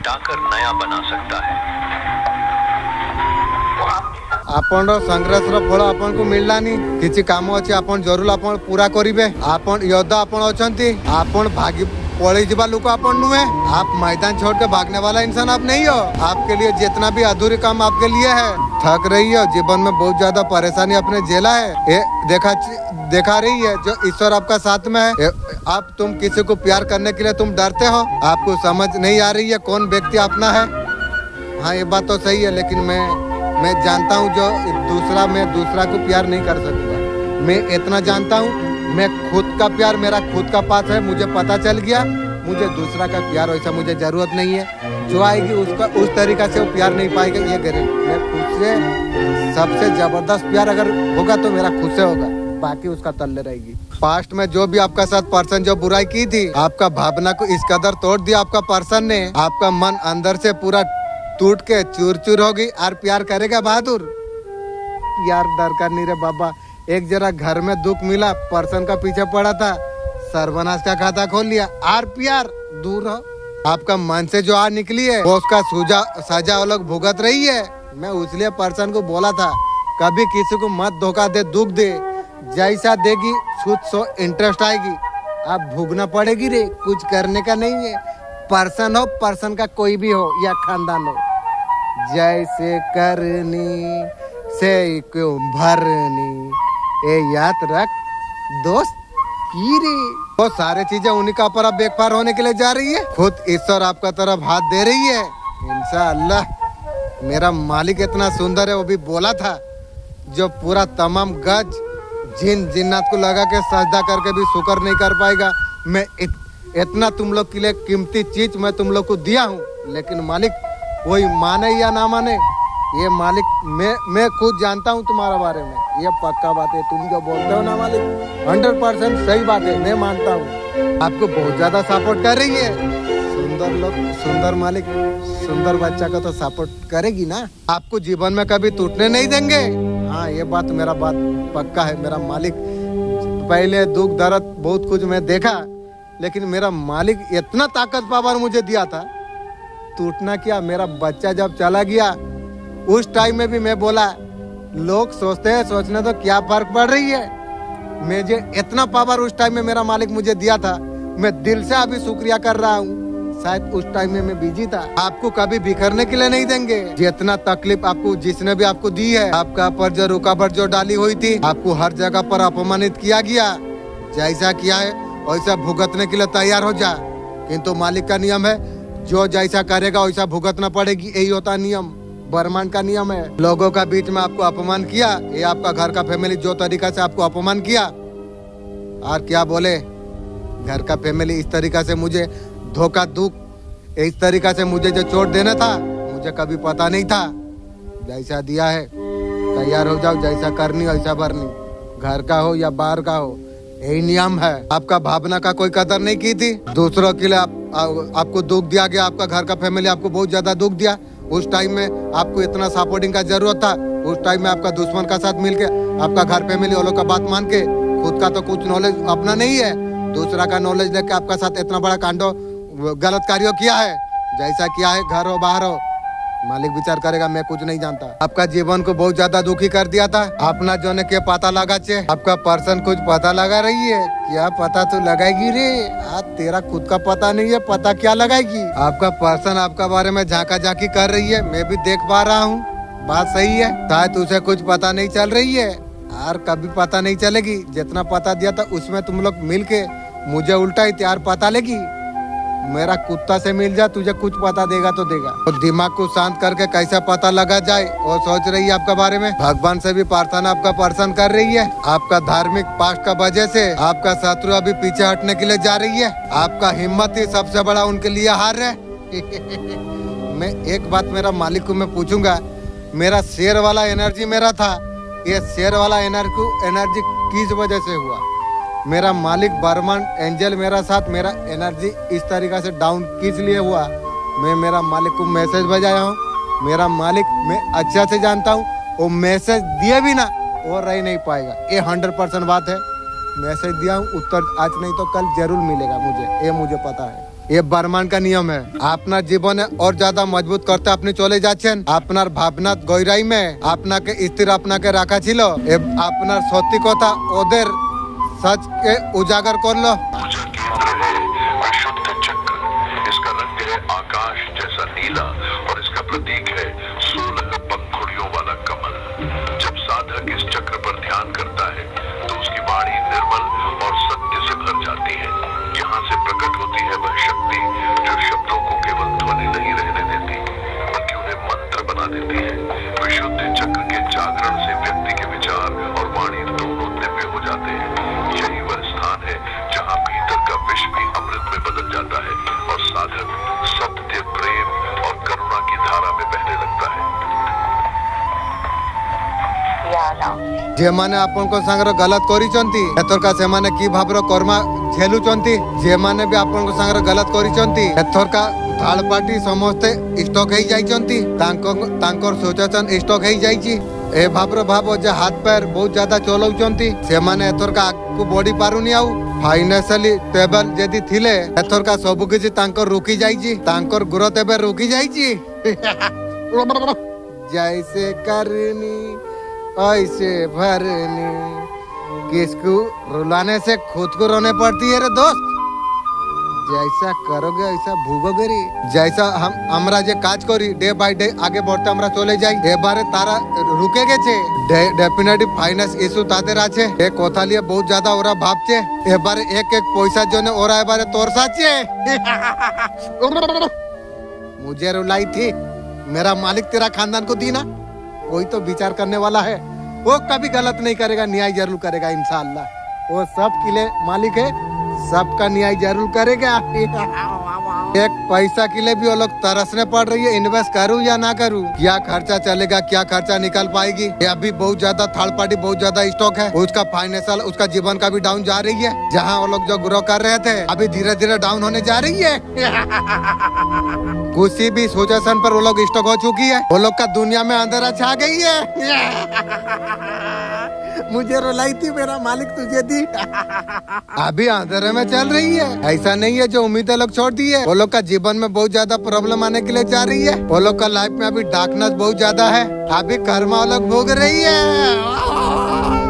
C: मिटाकर नया बना सकता है।
A: आपण संघर्ष फल आपन को मिललानी किछि काम अछि आपन जरूर आपन पूरा करिवे। आपन योद्धा आपन अछंती, आपन भागी पड़ी जीवा लोग आपन नुहे। आप मैदान छोड़ के भागने वाला इंसान आप नहीं हो। आपके लिए जितना भी अधूरे काम आपके लिए है, थक रही हो, जीवन में बहुत ज्यादा परेशानी आपने झेला है, ये देखा रही है जो ईश्वर आपका साथ में है। आप तुम किसी को प्यार करने के लिए तुम डरते हो, आपको समझ नहीं आ रही है कौन व्यक्ति अपना है। हाँ ये बात तो सही है, लेकिन मैं जानता हूँ जो मैं दूसरा को प्यार नहीं कर सकूंगा। मैं इतना जानता हूँ, मैं खुद का प्यार मेरा खुद का पास है, मुझे पता चल गया। मुझे दूसरा का प्यार वैसा मुझे जरूरत नहीं है। जो आएगी उसका उस तरीका से वो प्यार नहीं पाएगा, ये गारंटी। मैं खुद से सबसे जबरदस्त प्यार अगर होगा तो मेरा खुद से होगा, बाकी उसका तल्ले रहेगी। पास्ट में जो भी आपका साथ पर्सन जो बुराई की थी, आपका भावना को इस कदर तोड़ दिया आपका पर्सन ने, आपका मन अंदर से पूरा टूट के चूर चूर होगी। और प्यार करेगा बहादुर? प्यार दरकार नहीं रे बाबा। एक जरा घर में दुख मिला, पर्सन का पीछे पड़ा था, सर्वनाश का खाता खोल लिया। आर प्यार दूर हो। आपका मन से जो आ निकली है वो उसका सजा वो लोग भुगत रही है। मैं उसलिए पर्सन को बोला था कभी किसी को मत धोखा दे, दुख दे, जैसा देगी खुद सो इंटरेस्ट आएगी। आप भुगना पड़ेगी रे, कुछ करने का नहीं है। पर्सन हो, पर्सन का कोई भी हो या खानदान हो, जैसे करनी से क्यों भरनी, ए याद रख दोस्त की रे। वो सारे चीजें उन्हीं का ऊपर अब बेकार होने के लिए जा रही है। खुद ईश्वर आपका तरफ हाथ दे रही है। इंशाअल्लाह मेरा मालिक इतना सुंदर है, वो भी बोला था जो पूरा तमाम गज जिन्नात को लगा के सजदा करके भी शुक्र नहीं कर पाएगा। मैं इतना तुम लोग के लिए कीमती चीज मैं तुम लोग को दिया हूँ, लेकिन मालिक वही माने या ना माने, ये मालिक मैं खुद जानता हूँ तुम्हारे बारे में। ये पक्का बात है, तुम जो बोलते हो ना मालिक 100% सही बात है, मैं मानता हूँ। आपको बहुत ज्यादा सपोर्ट कर रही है। सुंदर लोग, सुंदर मालिक, सुंदर बच्चा का तो सपोर्ट करेगी ना। आपको जीवन में कभी टूटने नहीं देंगे। हाँ ये बात मेरा बात पक्का है। मेरा मालिक पहले दुख दर्द बहुत कुछ मैं देखा, लेकिन मेरा मालिक इतना ताकत पावर मुझे दिया था, टूटना क्या। मेरा बच्चा जब चला गया उस टाइम में भी मैं बोला, लोग सोचते हैं सोचने तो क्या फर्क पड़ रही है। मुझे इतना पावर उस टाइम में मेरा मालिक मुझे दिया था, मैं दिल से अभी शुक्रिया कर रहा हूँ। शायद उस टाइम में मैं बिजी था। आपको कभी बिखरने के लिए नहीं देंगे। जितना तकलीफ आपको जिसने भी आपको दी है, आपका पर जो रुकावट जो डाली हुई थी, आपको हर जगह पर अपमानित किया गया, जैसा किया है वैसा भुगतने के लिए तैयार हो जा। किंतु मालिक का नियम है, जो जैसा करेगा वैसा भुगतना पड़ेगी। यही होता नियम, ब्रह्मांड का नियम है। लोगों का बीच में आपको अपमान किया, ये आपका घर का फैमिली जो तरीका से आपको अपमान किया, और क्या बोले, घर का फैमिली इस तरीका से मुझे धोखा दुख, इस तरीका से मुझे जो चोट देना था, मुझे कभी पता नहीं था। जैसा दिया है तैयार हो जाओ, जैसा करनी वैसा भरनी, घर का हो या बाहर का हो, यही नियम है। आपका भावना का कोई कदर नहीं की थी, दूसरों के लिए आपको दुख दिया गया। आपका घर का फैमिली आपको बहुत ज्यादा दुख दिया। उस टाइम में आपको इतना सपोर्टिंग का जरूरत था। उस टाइम में आपका दुश्मन का साथ मिलके, आपका घर फैमिली वालों का बात मान के, खुद का तो कुछ नॉलेज अपना नहीं है, दूसरा का नॉलेज लेके आपका साथ इतना बड़ा कांडो गलत कार्य किया है। जैसा किया है, घर हो बाहर हो, मालिक विचार करेगा, मैं कुछ नहीं जानता। आपका जीवन को बहुत ज्यादा दुखी कर दिया था। अपना जो ने के पता लगा चे, आपका पर्सन कुछ पता लगा रही है। क्या पता तो लगाएगी रे, आज तेरा खुद का पता नहीं है, पता क्या लगाएगी। आपका पर्सन आपका बारे में झांका झांकी कर रही है, मैं भी देख पा रहा हूँ। बात सही है, शायद उसे कुछ पता नहीं चल रही है, और कभी पता नहीं चलेगी। जितना पता दिया था उसमें तुम लोग मिल के मुझे उल्टा ही त्यार पता लेगी। मेरा कुत्ता से मिल जा, तुझे कुछ पता देगा तो देगा। तो दिमाग को शांत करके कैसा पता लगा जाए और सोच रही है आपका बारे में। भगवान से भी प्रार्थना आपका पर्सन कर रही है। आपका धार्मिक पास्ट का वजह से आपका शत्रु अभी पीछे हटने के लिए जा रही है। आपका हिम्मत ही सबसे बड़ा उनके लिए हार है। मैं एक बात मेरा मालिक को मैं पूछूंगा, मेरा शेर वाला एनर्जी मेरा था, ये शेर वाला एनर्जी किस वजह से हुआ। मेरा मालिक ब्रह्मांड एंजल मेरा साथ, मेरा एनर्जी इस तरीका से डाउन किस लिए हुआ। मैं मेरा मालिक को मैसेज भेजाया हूँ। मेरा मालिक मैं अच्छा से जानता हूँ, वो मैसेज दिए भी ना वो रह नहीं पाएगा, ये 100% बात है। मैसेज दिया हूँ, उत्तर आज नहीं तो कल जरूर मिलेगा मुझे, ये मुझे पता है। ये ब्रह्मांड का नियम है। अपना जीवन और ज्यादा मजबूत करते अपनी चले जाच्छेन। আপনার ভাবনাত গইরাই মে আপনাকে স্থির আপনাকে রাখা ছিল। আপনার সত্যি কথা ওদের সচকে उजागर করলো।
C: ऊर्जा केंद्र है विशुद्ध चक्र। इसका रंग है आकाश जैसा नीला और इसका प्रतीक है 16 पंखुड़ियों वाला कमल। जब साधक इस चक्र पर ध्यान करता है तो उसकी वाणी निर्मल और सत्य से भर जाती है। यहाँ से प्रकट होती है वह शक्ति जो शब्दों को केवल ध्वनि नहीं रहने देती बल्कि उन्हें मंत्र बना देती है। विशुद्ध चक्र के जागरण से व्यक्ति के विचार और वाणी दोनों दिव्य हो जाते हैं। यही वह स्थान है जहाँ भीतर का विष भी अमृत में बदल जाता है और साधक सत्य, प्रेम और करुणा की धारा में बहने लगता है।
A: जेमाने आपनको सागर गलत करिचंती एथरका सेमाने की भाबर कर्मा झेलुचंती। जेमाने भी आपनको सागर गलत करिचंती एथरका थार्ड पार्टी समस्ते स्टॉक हेई जाइचंती। तांकर सिचुएशन स्टॉक हेई जाइची। ए भाबर भाव जे हाथ पैर बहुत ज्यादा चलाउचंती सेमाने एथरका आगु बढ़ी पारुनी आउ फाइनेंशियली स्टेबल जदी थिले एथरका सब किछि तांकर रुकी जाइची। तांकर ग्रोथ एबे रुकी जाइची। जैसे करनी ऐसे भरनी किसको रुलाने से खुद को रोने पड़ती है रे दोस्त। जैसा करोगे ऐसा भोगोगे रे। जैसा हमरा जे काज करी डे बाय डे आगे बढ़ते हमरा चले যাই এবারে তারা রুকে গেছে। ডেফিনেটলি ফাইন্যান্স ইস্যু তাদের আছে। এই কথা নিয়ে বহুত ज्यादा ওরা ভাবছে। এবারে এক এক পয়সার জন্য ওরা এবারে তোরসাচ্ছে। मुझे रुलाई थी मेरा मालिक तेरा खानदान को दी ना। कोई तो विचार करने वाला है। वो कभी गलत नहीं करेगा, न्याय जरूर करेगा इंशाअल्लाह। वो सब किले मालिक है, सबका न्याय जरूर करेगा। एक पैसा के लिए भी वो लोग तरसने पड़ रही है। इन्वेस्ट करूं या ना करूं, क्या खर्चा चलेगा, क्या खर्चा निकल पाएगी। ये अभी बहुत ज्यादा थर्ड पार्टी बहुत ज्यादा स्टॉक है। उसका फाइनेंशियल उसका जीवन का भी डाउन जा रही है। जहां वो लोग जो ग्रो कर रहे थे अभी धीरे धीरे डाउन होने जा रही है। किसी भी सिचुएशन पर वो लोग स्टॉक हो चुकी है। वो लोग का दुनिया में अंधेरा छा गई है। मुझे रुलाई थी मेरा मालिक तुझे दी। अभी अंधेरे में चल रही है। ऐसा नहीं है जो उम्मीदें लोग छोड़ दी है। वो लोग का जीवन में बहुत ज्यादा प्रॉब्लम आने के लिए जा रही है। वो लोग का लाइफ में अभी डार्कनेस बहुत ज्यादा है। अभी कर्मा वो लोग भोग रही है।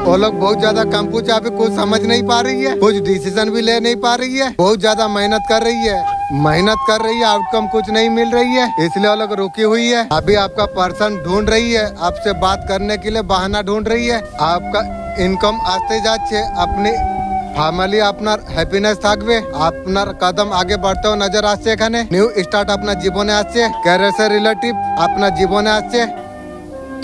A: वो लोग बहुत ज्यादा कंफ्यूज अभी कुछ समझ नहीं पा रही है, कुछ डिसीजन भी ले नहीं पा रही है। बहुत ज्यादा मेहनत कर रही है, आउटकम कुछ नहीं मिल रही है, इसलिए वो लोग रुकी हुई है। अभी आपका पर्सन ढूंढ रही है, आपसे बात करने के लिए बहाना ढूंढ रही है। आपका इनकम आस्ते जाच्छे, अपनी फैमिली আপনার হ্যাপিনেস থাকবে, আপনার কদম আগে बढ़ते नजर আসছে। এখানে নিউ স্টার্ট আপনার জীবনে আসছে, ক্যারিয়ার রিলেটিভ আপনার জীবনে আসছে।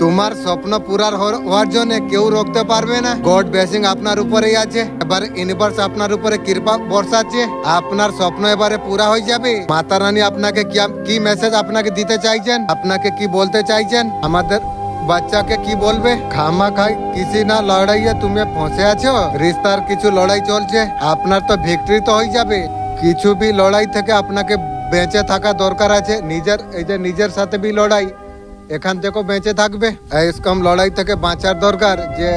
A: তোমার স্বপ্ন পূরার হওয়ার জন্য কেউ রোকতে পারবে না। গড ব্লেসিং আপনার উপরেই আছে। এবারে ইউনিভার্স আপনার উপরে কৃপা বর্ষাচ্ছে। আপনার স্বপ্ন এবারে পুরা হয়ে যাবে। মাতা রানী আপনাকে কি মেসেজ আপনাকে দিতে চাইছেন, আপনাকে কি বলতে চাইছেন, আমাদের বাচ্চাকে কি বলবে? খামা খাই কিসি না লড়াইয়ে তুমি ফসে আছো। রিস্তার কিছু লড়াই চলছে, আপনার তো ভিক্টরি তো হয়ে যাবে। কিছু বি লড়াই থেকে আপনাকে বেঁচে থাকা দরকার আছে। নিজের সাথে বি লড়াই, এখান থেকে বেঁচে থাকবে। এরকম লড়াই থেকে বাঁচার দরকার যে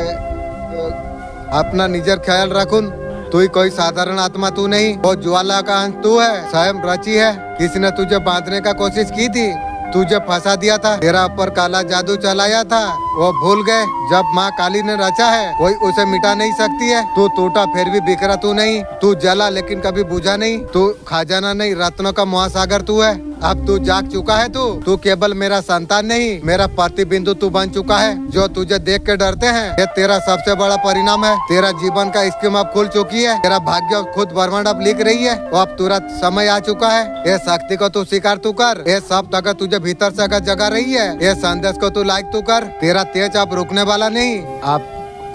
A: अपना निजर ख्याल रखून। तू कोई साधारण आत्मा तू नहीं, वो ज्वाला का अंश तू है, स्वयं रची है। किसी ने तुझे बांधने का कोशिश की थी, तुझे फंसा दिया था, तेरा ऊपर काला जादू चलाया था, वो भूल गए। जब माँ काली ने रचा है कोई उसे मिटा नहीं सकती है। तू टूटा फिर भी बिखरा तू नहीं, तू जला लेकिन कभी बुझा नहीं, तू खजाना नहीं रत्नों का महासागर तू है। अब तू जाग चुका है, तू केवल मेरा संतान नहीं मेरा प्रतिबिंदु तू बन चुका है। जो तुझे देख के डरते हैं ये तेरा सबसे बड़ा परिणाम है। तेरा जीवन का स्कीम अब खुल चुकी है, तेरा भाग्य खुद ब्रह्मांड अब लिख रही है। वो अब तुरंत समय आ चुका है। ये शक्ति को तू स्वीकार तू कर। ये सब अगर तुझे भीतर से अगर जगा रही है, ये संदेश को तू लाइक तू कर। तेरा तेज अब रुकने वाला नहीं।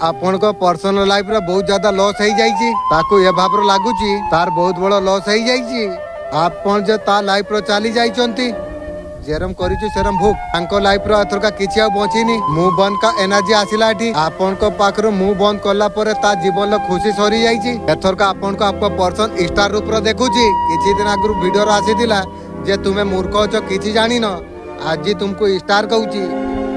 A: आपन को पर्सनल लाइफ रे बहुत ज्यादा लॉस हो जाइए, ताकू ये भाव लागुची तार बहुत बड़ा लॉस हो जाइए। आपन जे ता लाइफ रो चली जाइचंती, जेरम करिछु सेरम भूख तांको लाइफ रो अथरका किछि बचिनी। मुंह बंद का एनर्जी आसिला एठी आपन को पाखरो मुंह बंद करला परे ता जीवन लो खुशी सरी जाइछि। एथरका आपन को आपको पर्सन स्टार रूप रो देखुछि। किछि दिन आगु वीडियो रो आसीदिला जे तुमे मूर्ख छ किछि जानि न, आज तुमको स्टार कहूछि।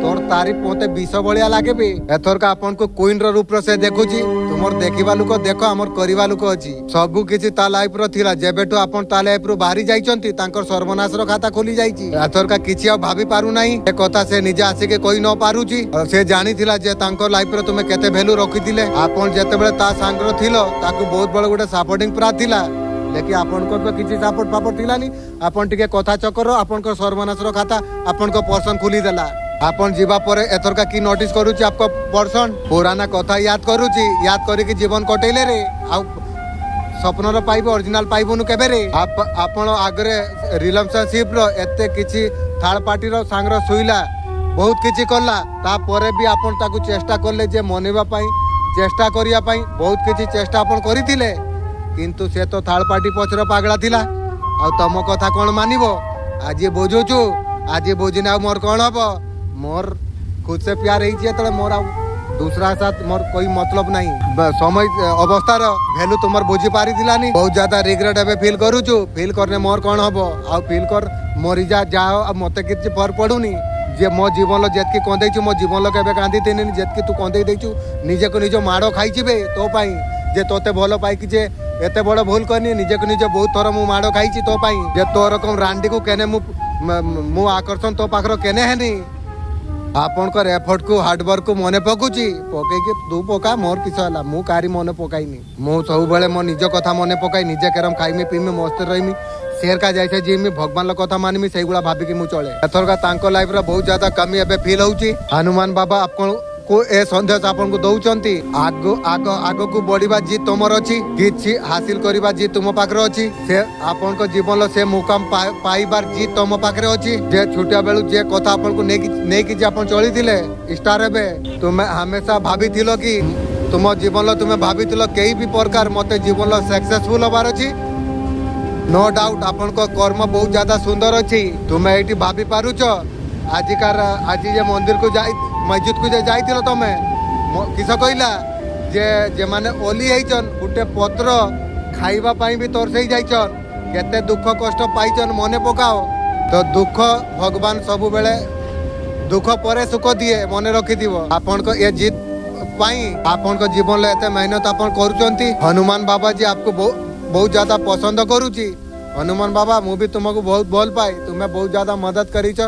A: तोर तारीफ पोते 20 भलिया लागे भी एथर का अपन को क्वीन रो रूप रो से देखुची तुमर देखिबा लोक देखो हमर करिबा लोक अछि सब किछि ता लाइफ रो थिला जेबेटो अपन ता लाइफ रो बाहरी जाइचंती तांकर सर्वनाश रो खाता खोली जाइची एथर का किछि आ भाबी पारु नाही ए कथा से निजे आसी के कोई न पारुची से जानी थिला जे तांकर लाइफ रो तुमे केते वैल्यू रखिथिले अपन जेते बेले ता सांग रो थिलो ताकू बहुत बड़ गुटे सपोर्टिंग प्रा थिला लेकिन आपन को तो किछि सपोर्ट पापोर्ट थिला नी आपन टिके कथा चक्कर आपन को सर्वनाश रो खाता आपन को पर्सन खुली देला आपन जीवा परे एथर का की नोटिस करूची आपको पर्सन पुराना कथा याद करूची याद करी कि जीवन कटेले रे आ स्वप्न रो पाइबो ओरिजिनल पाइबोनु केबे रे आपन आगरे रिलेशनशिप रो एते किछि थर्ड पार्टी रो सांग रो सुइला बहुत किछि करला ता परे भी आपन ताकू चेष्टा करले जे मनेबा पई चेष्टा करिया पई बहुत किछि चेष्टा आपन करिथिले किंतु से तो थर्ड पार्टी पछर पागला थिला आ तम कथा कोन मानिबो आज बुझुछु आज बुझिना मोर कोन हबो मोर खुद से प्यार ही जे तले मोर दूसरा साथ मोर कोई मतलब नहीं समय अवस्था रो वैल्यू तुमर बुझी पारी दिलानी बहुत ज्यादा रिग्रेट एबे फील करूछु फील करने मोर कोन हबो आ फील कर मोरी जाओ अब मते किछि फर पडुनी जे मो जीवन जेतकी कंदेछु मो जीवन केबे कांदी तिनी जेतकी तू कंदेई देछु निजे को निजो माड़ो खाइचिबे तो पाई जे तोते भलो पाई कि जे एते बड़ भूल करनी निजे को निजे बहुत थर मु माड़ो खाइछि तो पाई जे तोर कम रांडी को केने मु आकर्षण तो पाखरो केने हेनी आपन कर एफर्ट को हार्ड वर्क को मने पकुची पके के तू पका मोर किछ हला मु कारी मने पकाइनी मु सब बेले मो निज कथा मने पकाई निजे करम खाइमी पीमी मस्त रहिमी शेर का जैसे जिमी भगवान लो कथा मानमी सेगुला भाबी कि मु चले एथर का तांको लाइफ रे बहुत ज्यादा कमी एबे फील होउची हनुमान बाबा आपन को ए संदेश आपन को दउचंती आगो आगो आगो को बढ़िबा जी तमर अछि किछि हासिल करिबा जी तुम पाखर अछि से आपन को जीवन लो से मुकाम पाइबार जी तुम पाखर अछि जे छुटिया बेलु जे कथा आपन को नै कि जे आपन चली दिले स्टार हेबे तुमे हमेशा भाबी थिलो कि तुम जीवन लो तुमे भाबी थिलो केही भी प्रकार मते जीवन लो सक्सेसफुल होबार अछि नो डाउट आपन को कर्म बहुत ज्यादा सुंदर अछि तुमे एठी भाबी पारुछ आजिकार आज जे मंदिर को जाई मस्जिद को जाइथिलो तमे किस कहला जे माने ओली हेचन गुटे पत्र खाइबा पाई भी तरसई जाइछन केते दुख कष्ट पाइछन मने पकाओ तो दुख भगवान सब बेले दुख परे सुख दिए मने रखि दिबो आपन को ये जीत पाई आपन को जीवन ले एते मेहनत आपन करूचंती हनुमान बाबा जी आपको बहुत ज्यादा पसंद करूची हनुमान बाबा मु भी तुमको बहुत भल पाई तुम्हें बहुत ज्यादा मदद करीछ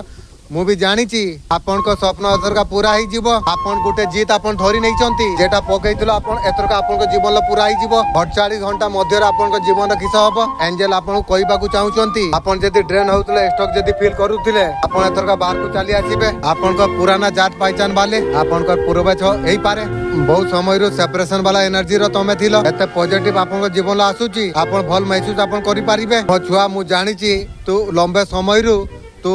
A: मु भी जानिची आपन को स्वप्न एथर का पूरा ही जीवो आपन गुटे जीत आपन धरी नै चंती जेटा पकैथिलो आपन एथर का आपन को जीवन पूरा ही जीवो 48 घंटा मध्य रे आपन को जीवन किस हबो एंजल आपन कहबा को चाहउचंती आपन जदी ड्रेन होउतले स्टॉक जदी फील करूथिले आपन एथर का बाहर को चली आसीबे आपन को पुराना जात पहचान वाले आपन को पूर्वज एही पारे बहुत समय रो सेपरेशन वाला एनर्जी रो तमे थिलो एते पॉजिटिव आपन को जीवन आसुची आपन भल महसूस आपन करि पारिबे मो छुआ मु जानिची तू लंबे समय रो तू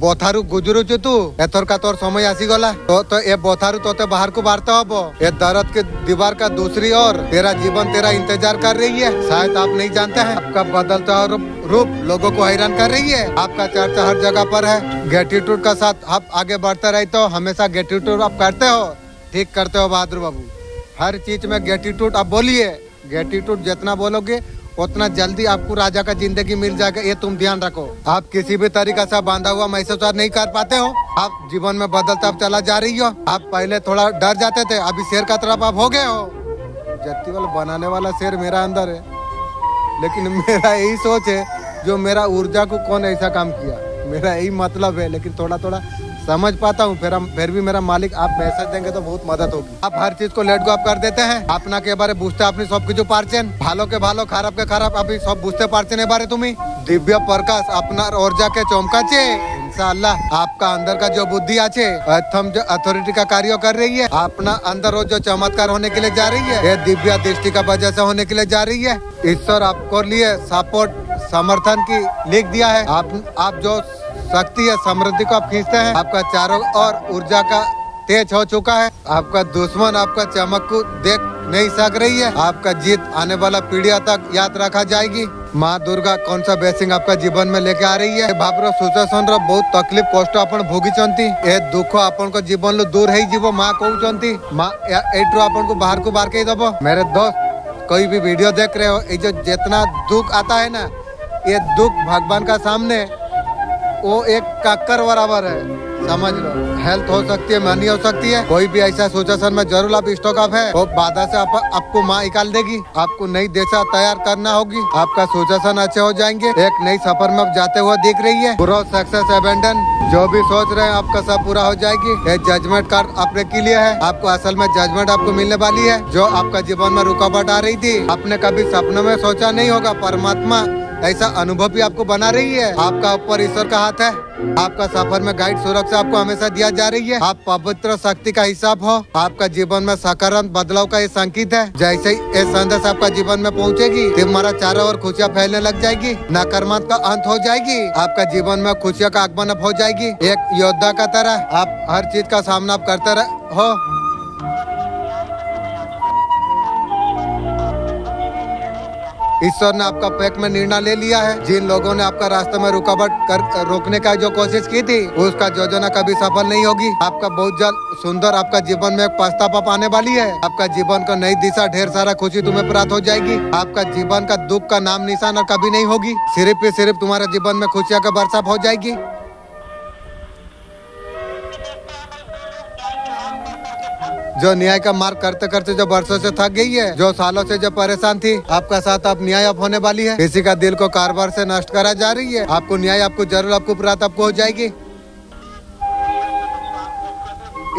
A: बथारू गुजरुचु तू एथर का तोर समय आसी गला तो ये बथारू तोते बाहर को बारता हबो ये दर्द के दीवार का दूसरी ओर तेरा जीवन तेरा इंतजार कर रही है शायद आप नहीं जानते हैं आपका बदलता रूप लोगों को हैरान कर रही है आपका चर्चा हर जगह पर है ग्रेटिट्यूड का साथ आप आगे बढ़ते रहे तो हमेशा ग्रेटिट्यूड आप करते हो ठीक करते हो बहादुर बाबू हर चीज में ग्रेटिट्यूड आप बोलिए ग्रेटिट्यूड जितना बोलोगे उतना जल्दी आपको राजा का जिंदगी मिल जाएगा ये तुम ध्यान रखो आप किसी भी तरीका से बांधा हुआ महसूस नहीं कर पाते हो आप जीवन में बदलता चला जा रही हो आप पहले थोड़ा डर जाते थे अभी शेर का तरफ आप हो गए हो जत्ती वाला बनाने वाला शेर मेरा अंदर है लेकिन मेरा यही सोच है जो मेरा ऊर्जा को कौन ऐसा काम किया मेरा यही मतलब है लेकिन थोड़ा थोड़ा समझ पाता हूँ फिर भी मेरा मालिक आप मैसेज देंगे तो बहुत मदद होगी आप हर चीज को लेट गो आप कर देते हैं अपना के बारे बुझते अपनी सब কিছু পারছেন ভালো के ভালো খারাপ के খারাপ আপনি সব বুঝতে পারছেন এবারে তুমি दिव्य प्रकाश अपना ऊर्जा के चमकाचे इंशाअल्लाह आपका अंदर का जो बुद्धि आछे अथम जो अथॉरिटी का कार्य कर रही है अपना अंदर वो जो चमत्कार होने के लिए जा रही है ये दिव्य दृष्टि का वजह से होने के लिए जा रही है ईश्वर आपको लिए सपोर्ट समर्थन की लिख दिया है आप जो शक्ति है समृद्धि को आप खींचते हैं आपका चारों ओर ऊर्जा का तेज हो चुका है आपका दुश्मन आपका चमक को देख नहीं सक रही है आपका जीत आने वाला पीढ़ियों तक याद रखा जाएगी माँ दुर्गा कौन सा ब्लेसिंग आपका जीवन में लेके आ रही है भाबर सिचुएशन रो बहुत तकलीफ कष्ट अपन भोगिचंती ए दुख अपन को जीवन लो दूर है जीवो माँ कहउचंती माँ एट्रो अपन को बाहर के दबो मेरे दोस्त कोई भी वीडियो देख रहे हो ये जो जितना दुख आता है ना ये दुख भगवान का सामने वो एक काकर बराबर है, समझ लो। हेल्थ हो सकती है, मनी हो सकती है, कोई भी ऐसा सिचुएशन में जरूर आप स्टॉक अप है, वो बाधा से आपको माँ निकाल देगी। आपको नई दिशा तैयार करना होगी, आपका सिचुएशन अच्छे हो जाएंगे। एक नई सफर में जाते हुए दिख रही है। ग्रोथ, सक्सेस, एबेंडन, जो भी सोच रहे हैं आपका सब पूरा हो जाएगी। ये जजमेंट कार्ड आपने के लिए है। आपको असल में जजमेंट आपको मिलने वाली है। जो आपका जीवन में रुकावट आ रही थी, आपने कभी सपनों में सोचा नहीं होगा, परमात्मा ऐसा अनुभव भी आपको बना रही है। आपका ऊपर ईश्वर का हाथ है। आपका सफर में गाइड सुरक्षा आपको हमेशा दिया जा रही है। आप पवित्र शक्ति का हिसाब हो। आपका जीवन में सकारात्मक बदलाव का ये संकेत है। जैसे ही ये संदेश आपका जीवन में पहुंचेगी, तुम्हारा चारों ओर खुशियाँ फैलने लग जाएगी, नकारात्मक का अंत हो जाएगी, आपका जीवन में खुशियों का आगमन हो जाएगी। एक योद्धा का तरह आप हर चीज का सामना आप करते हो। ईश्वर ने आपका पैक में निर्णय ले लिया है। जिन लोगों ने आपका रास्ते में रुकावट कर रोकने का जो कोशिश की थी, उसका योजना कभी सफल नहीं होगी। आपका बहुत जल्द सुंदर आपका जीवन में एक पछतावा आने वाली है। आपका जीवन को नई दिशा, ढेर सारा खुशी तुम्हें प्राप्त हो जाएगी। आपका जीवन का दुख का नाम निशान और कभी नहीं होगी। सिर्फ ही सिर्फ तुम्हारे जीवन में खुशियाँ का बरसात हो जाएगी। जो न्याय का मार्ग करते करते जो वर्षों से थक गई है, जो सालों से जो परेशान थी, आपका साथ अब न्याय अब होने वाली है। किसी का दिल को कारबार से नष्ट करा जा रही है, आपको न्याय आपको जरूर आपको प्राप्त आपको हो जाएगी।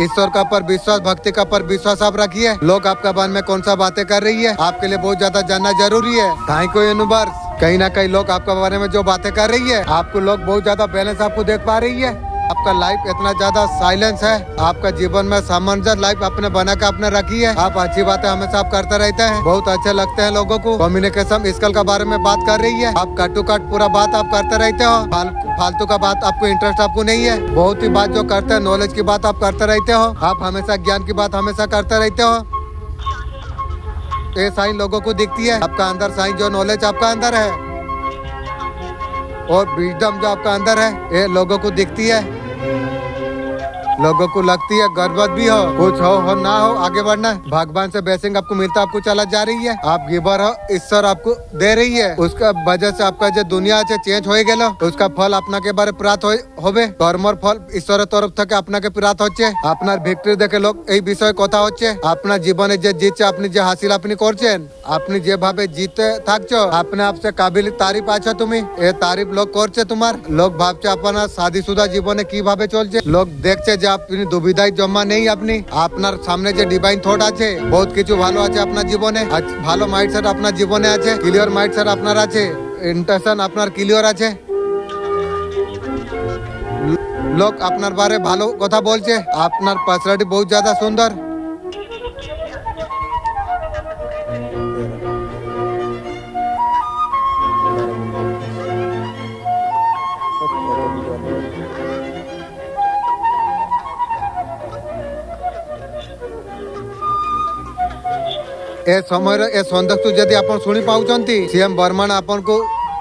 A: ईश्वर का पर विश्वास, भक्ति का पर विश्वास आप रखिए। लोग आपका मन में कौन सा बातें कर रही है, आपके लिए बहुत ज्यादा जानना जरूरी है। Thank you universe. कहीं ना कहीं लोग आपके बारे में जो बातें कर रही है, आपको लोग बहुत ज्यादा बैलेंस आपको देख पा रही है। आपका लाइफ इतना ज्यादा साइलेंस है। आपका जीवन में सामंजस्य लाइफ आपने बना के आपने रखी है। आप अच्छी बातें हमेशा आप करते रहते हैं, बहुत अच्छे लगते हैं लोगों को। कम्युनिकेशन स्किल के बारे में बात कर रही है। आप काटू काट पूरा बात आप करते रहते हो। फालतू का बात आपको इंटरेस्ट आपको नहीं है। बहुत ही बात जो करते हैं, नॉलेज की बात आप करते रहते हो। आप हमेशा ज्ञान की बात हमेशा करते रहते हो। ये साइन लोगों को दिखती है। आपका अंदर साइन जो नॉलेज आपका अंदर है और विजडम जो आपका अंदर है, ये लोगों को दिखती है। लोगों को लगती है गर्वत भी हो, कुछ हो ना हो, आगे बढ़ना। भगवान से ब्लेसिंग आपको मिलता आपको चला जा रही है। आप गिवर हो, ईश्वर आपको दे रही है। उसका वजह से आपका जो दुनिया है चेंज हो गेलो, उसका फल अपना के बारे प्राप्त होबे। कर्मर फल ईश्वर तरफ থেকে আপনাকে প্রাপ্ত হচ্ছে। আপনার ভিক্টরি দেখে লোক এই বিষয়ে কথা হচ্ছে। আপনার জীবনে যে জিতছে, আপনি যে হাসিল আপনি করছেন, আপনি যেভাবে জিতে থাকছো, আপনি आपसे কাবিল তারিফ আছো তুমি। এই তারিফ লোক করছে তোমার। লোক ভাবছে আপনার শাদীশুদা জীবনে কিভাবে চলছে। লোক দেখছে যে আপনি দুবিধায় জমা নেই। আপনি আপনার সামনে যে ডিভাইন থট আছে, বহুত কিছু ভালো আছে আপনার জীবনে। ভালো মাইন্ডসেট আপনার জীবনে আছে, ক্লিয়ার মাইন্ডসেট আপনার আছে, ইন্টেনশন আপনার ক্লিয়ার আছে। লোক আপনার বারে ভালো কথা বলছে। আপনার পার্সোনালিটি বহুত জ্যাদা সুন্দর। ए समय ए संदेश को यदि आपण सुनी पाउचंती, सीएम बर्मन आपण को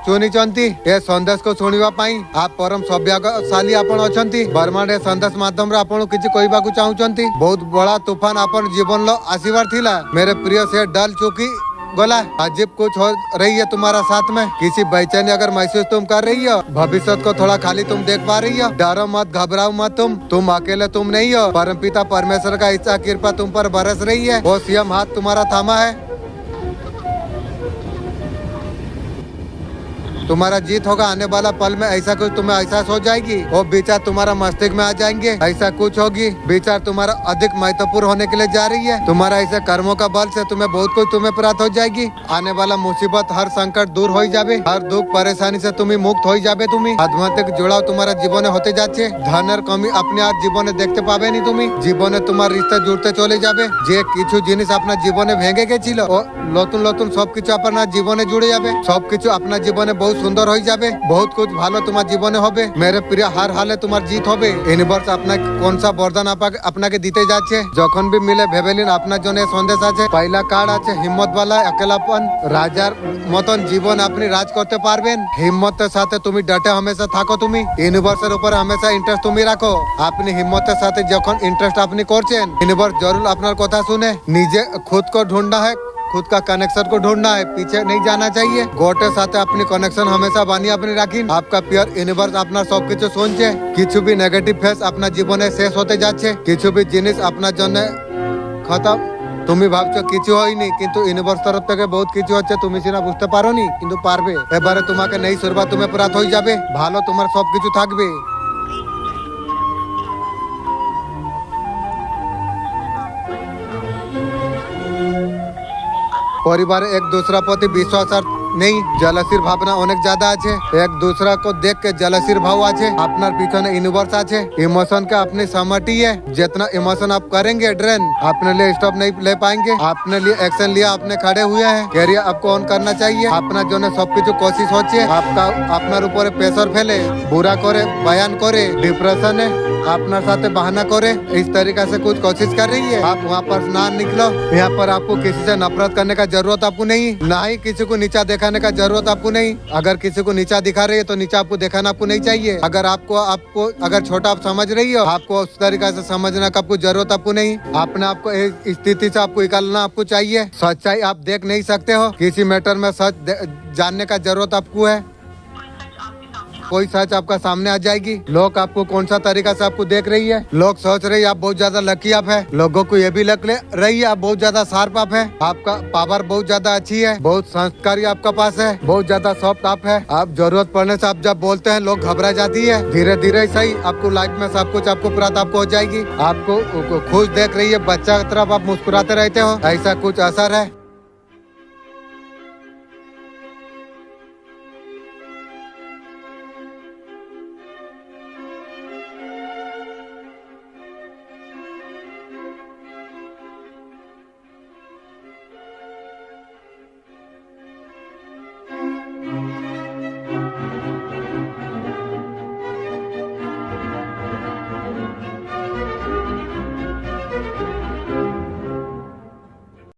A: चुनिचंती। ए संदेश को सुनिबा पाई आप परम सौभाग्यशाली आपण अछंती। बर्मन ए संदेश माध्यम रे आपण किछि कहबा को चाहुचंती। बहुत बड़ा तूफान आपण जीवन लो आशीर्वाद थिला। मेरे प्रिय से डल चुकी गोला। अजीब कुछ हो रही है तुम्हारा साथ में। किसी बेचैनी अगर महसूस तुम कर रही हो, भविष्य को थोड़ा खाली तुम देख पा रही हो, डरो मत, घबराओ मत। तुम अकेले तुम नहीं हो। परमपिता परमेश्वर का इच्छा कृपा तुम पर बरस रही है। वो सीएम हाथ तुम्हारा थामा है। तुम्हारा जीत होगा। आने वाला पल में ऐसा कुछ तुम्हें एहसास हो जाएगी। वो विचार तुम्हारा मस्तिष्क में आ जाएंगे। ऐसा कुछ होगी, विचार तुम्हारा अधिक महत्वपूर्ण होने के लिए जा रही है। तुम्हारा ऐसे कर्मों का बल से तुम्हें बहुत कुछ तुम्हें प्राप्त हो जाएगी। आने वाला मुसीबत, हर संकट दूर हो जाबे। हर दुख परेशानी से तुम्हें मुक्त हो जाबे। तुम्हें आध्यात्मिक जुड़ाव तुम्हारा जीवन होते जाच्छे। धन कमी अपने आप जीवन देखते पाबे नहीं। तुम्हें जीवन तुम्हार रिश्ते जुड़ते चले जाबे। जे किछु जिनिस अपना जीवन भेंगे गेछिलो, नतून नतून सबकिछु अपना जीवन जुड़े जाबे। सबकिछु अपना जीवन बहुत सुंदर हो जाबे। बहुत कुछ भालो तुम्हार जीवन होबे। मेरे प्रिय, हर हाले तुम्हार जीत होबे। यूनिवर्स अपना कौन सा वरदान अपना के दीते जाच्छे। जखन भी मिले भेबेलिन अपना जने संदेश आछे। पहला कार्ड आछे हिम्मत वाला, अकेलापन। राजार मतन जीवन अपनी राज करते पारबेन। हिम्मतेर साथे तुमी डटे हमेशा थाको। तुमी यूनिवर्सेर ऊपर हमेशा इंटरेस्ट तुमी राखो। अपनी हिम्मतेर साथे जखन इंटरेस्ट अपनी करछेन, यूनिवर्स जरूर अपनार कथा सुने। निजे खुद को ढूंढना है, खुद का कनेक्शन को ढूंढना है, पीछे नहीं जाना चाहिए। गोटे साथे अपनी कनेक्शन हमेशा बानी अपनी राखी। आपका प्योर यूनिवर्स अपना सब किछु सुनछे। किछु भी नेगेटिव फेस अपना जीवने शेष होते जाच्छे। किछु भी जिनिस अपना जन्य खत्म। তুমি ভাবছো কিছু হয়নি, কিন্তু ইউনিভার্স তরফ থেকে বহুত কিছু হচ্ছে, তুমি সিনা বুঝতে পারোনি, কিন্তু পারবে। এবারে তোমাকে নেই সরবা, তুমি প্রাত হয়ে যাবে, ভালো তোমার সবকিছু থাকবে। পরিবারে এক दूसरा প্রতি বিশ্বাস আর নেই, জেলাসির ভাবনা অনেক ज्यादा আছে। एक दूसरा को देख के जलसीर भाव আছে। আপনার পিছনে यूनिवर्स আছে। इमोशन का अपनी सहमति है। जितना इमोशन आप करेंगे ड्रेन, अपने लिए स्टॉप नहीं ले पाएंगे। अपने लिए एक्शन लिया, अपने खड़े हुए हैं। कैरियर आपको ऑन करना चाहिए। अपना जो है सब কিছু कोशिश হচ্ছে। आपका আপনার উপরে প্রেসার ফেলে, बुरा करे, बयान करे, डिप्रेशन है, আপনার সাথে बहाना करे, इस तरीके से कुछ कोशिश कर रही है। आप वहाँ पर ना निकलो। यहाँ पर आपको किसी से नफरत करने का जरूरत आपको नहीं, ना ही किसी को नीचा दिखाने का जरूरत आपको नहीं। अगर किसी को नीचा दिखा रही है तो नीचा आपको दिखाना आपको नहीं चाहिए। अगर आपको अगर छोटा आप समझ रही हो, आपको उस तरीके से समझने का आपको जरूरत आपको नहीं। अपने आपको इस स्थिति से आपको निकालना आपको चाहिए। सच्चाई आप देख नहीं सकते हो, किसी मैटर में सच जानने का जरूरत आपको है। कोई सच आपका सामने आ जाएगी। लोग आपको कौन सा तरीका से आपको देख रही है। लोग सोच रहे हैं आप बहुत ज्यादा लकी आप है। लोगों को ये भी लग रही है आप बहुत ज्यादा शार्प आप है। आपका पावर बहुत ज्यादा अच्छी है, बहुत संस्कारी आपका पास है, बहुत ज्यादा सॉफ्ट आप है। आप जरूरत पड़ने से आप जब बोलते हैं लोग घबरा जाती है। धीरे धीरे सही आपको लाइफ में सब कुछ आपको प्राप्त आपको हो जाएगी। आपको खुश देख रही है, बच्चा की तरफ आप मुस्कुराते रहते हो, ऐसा कुछ असर है।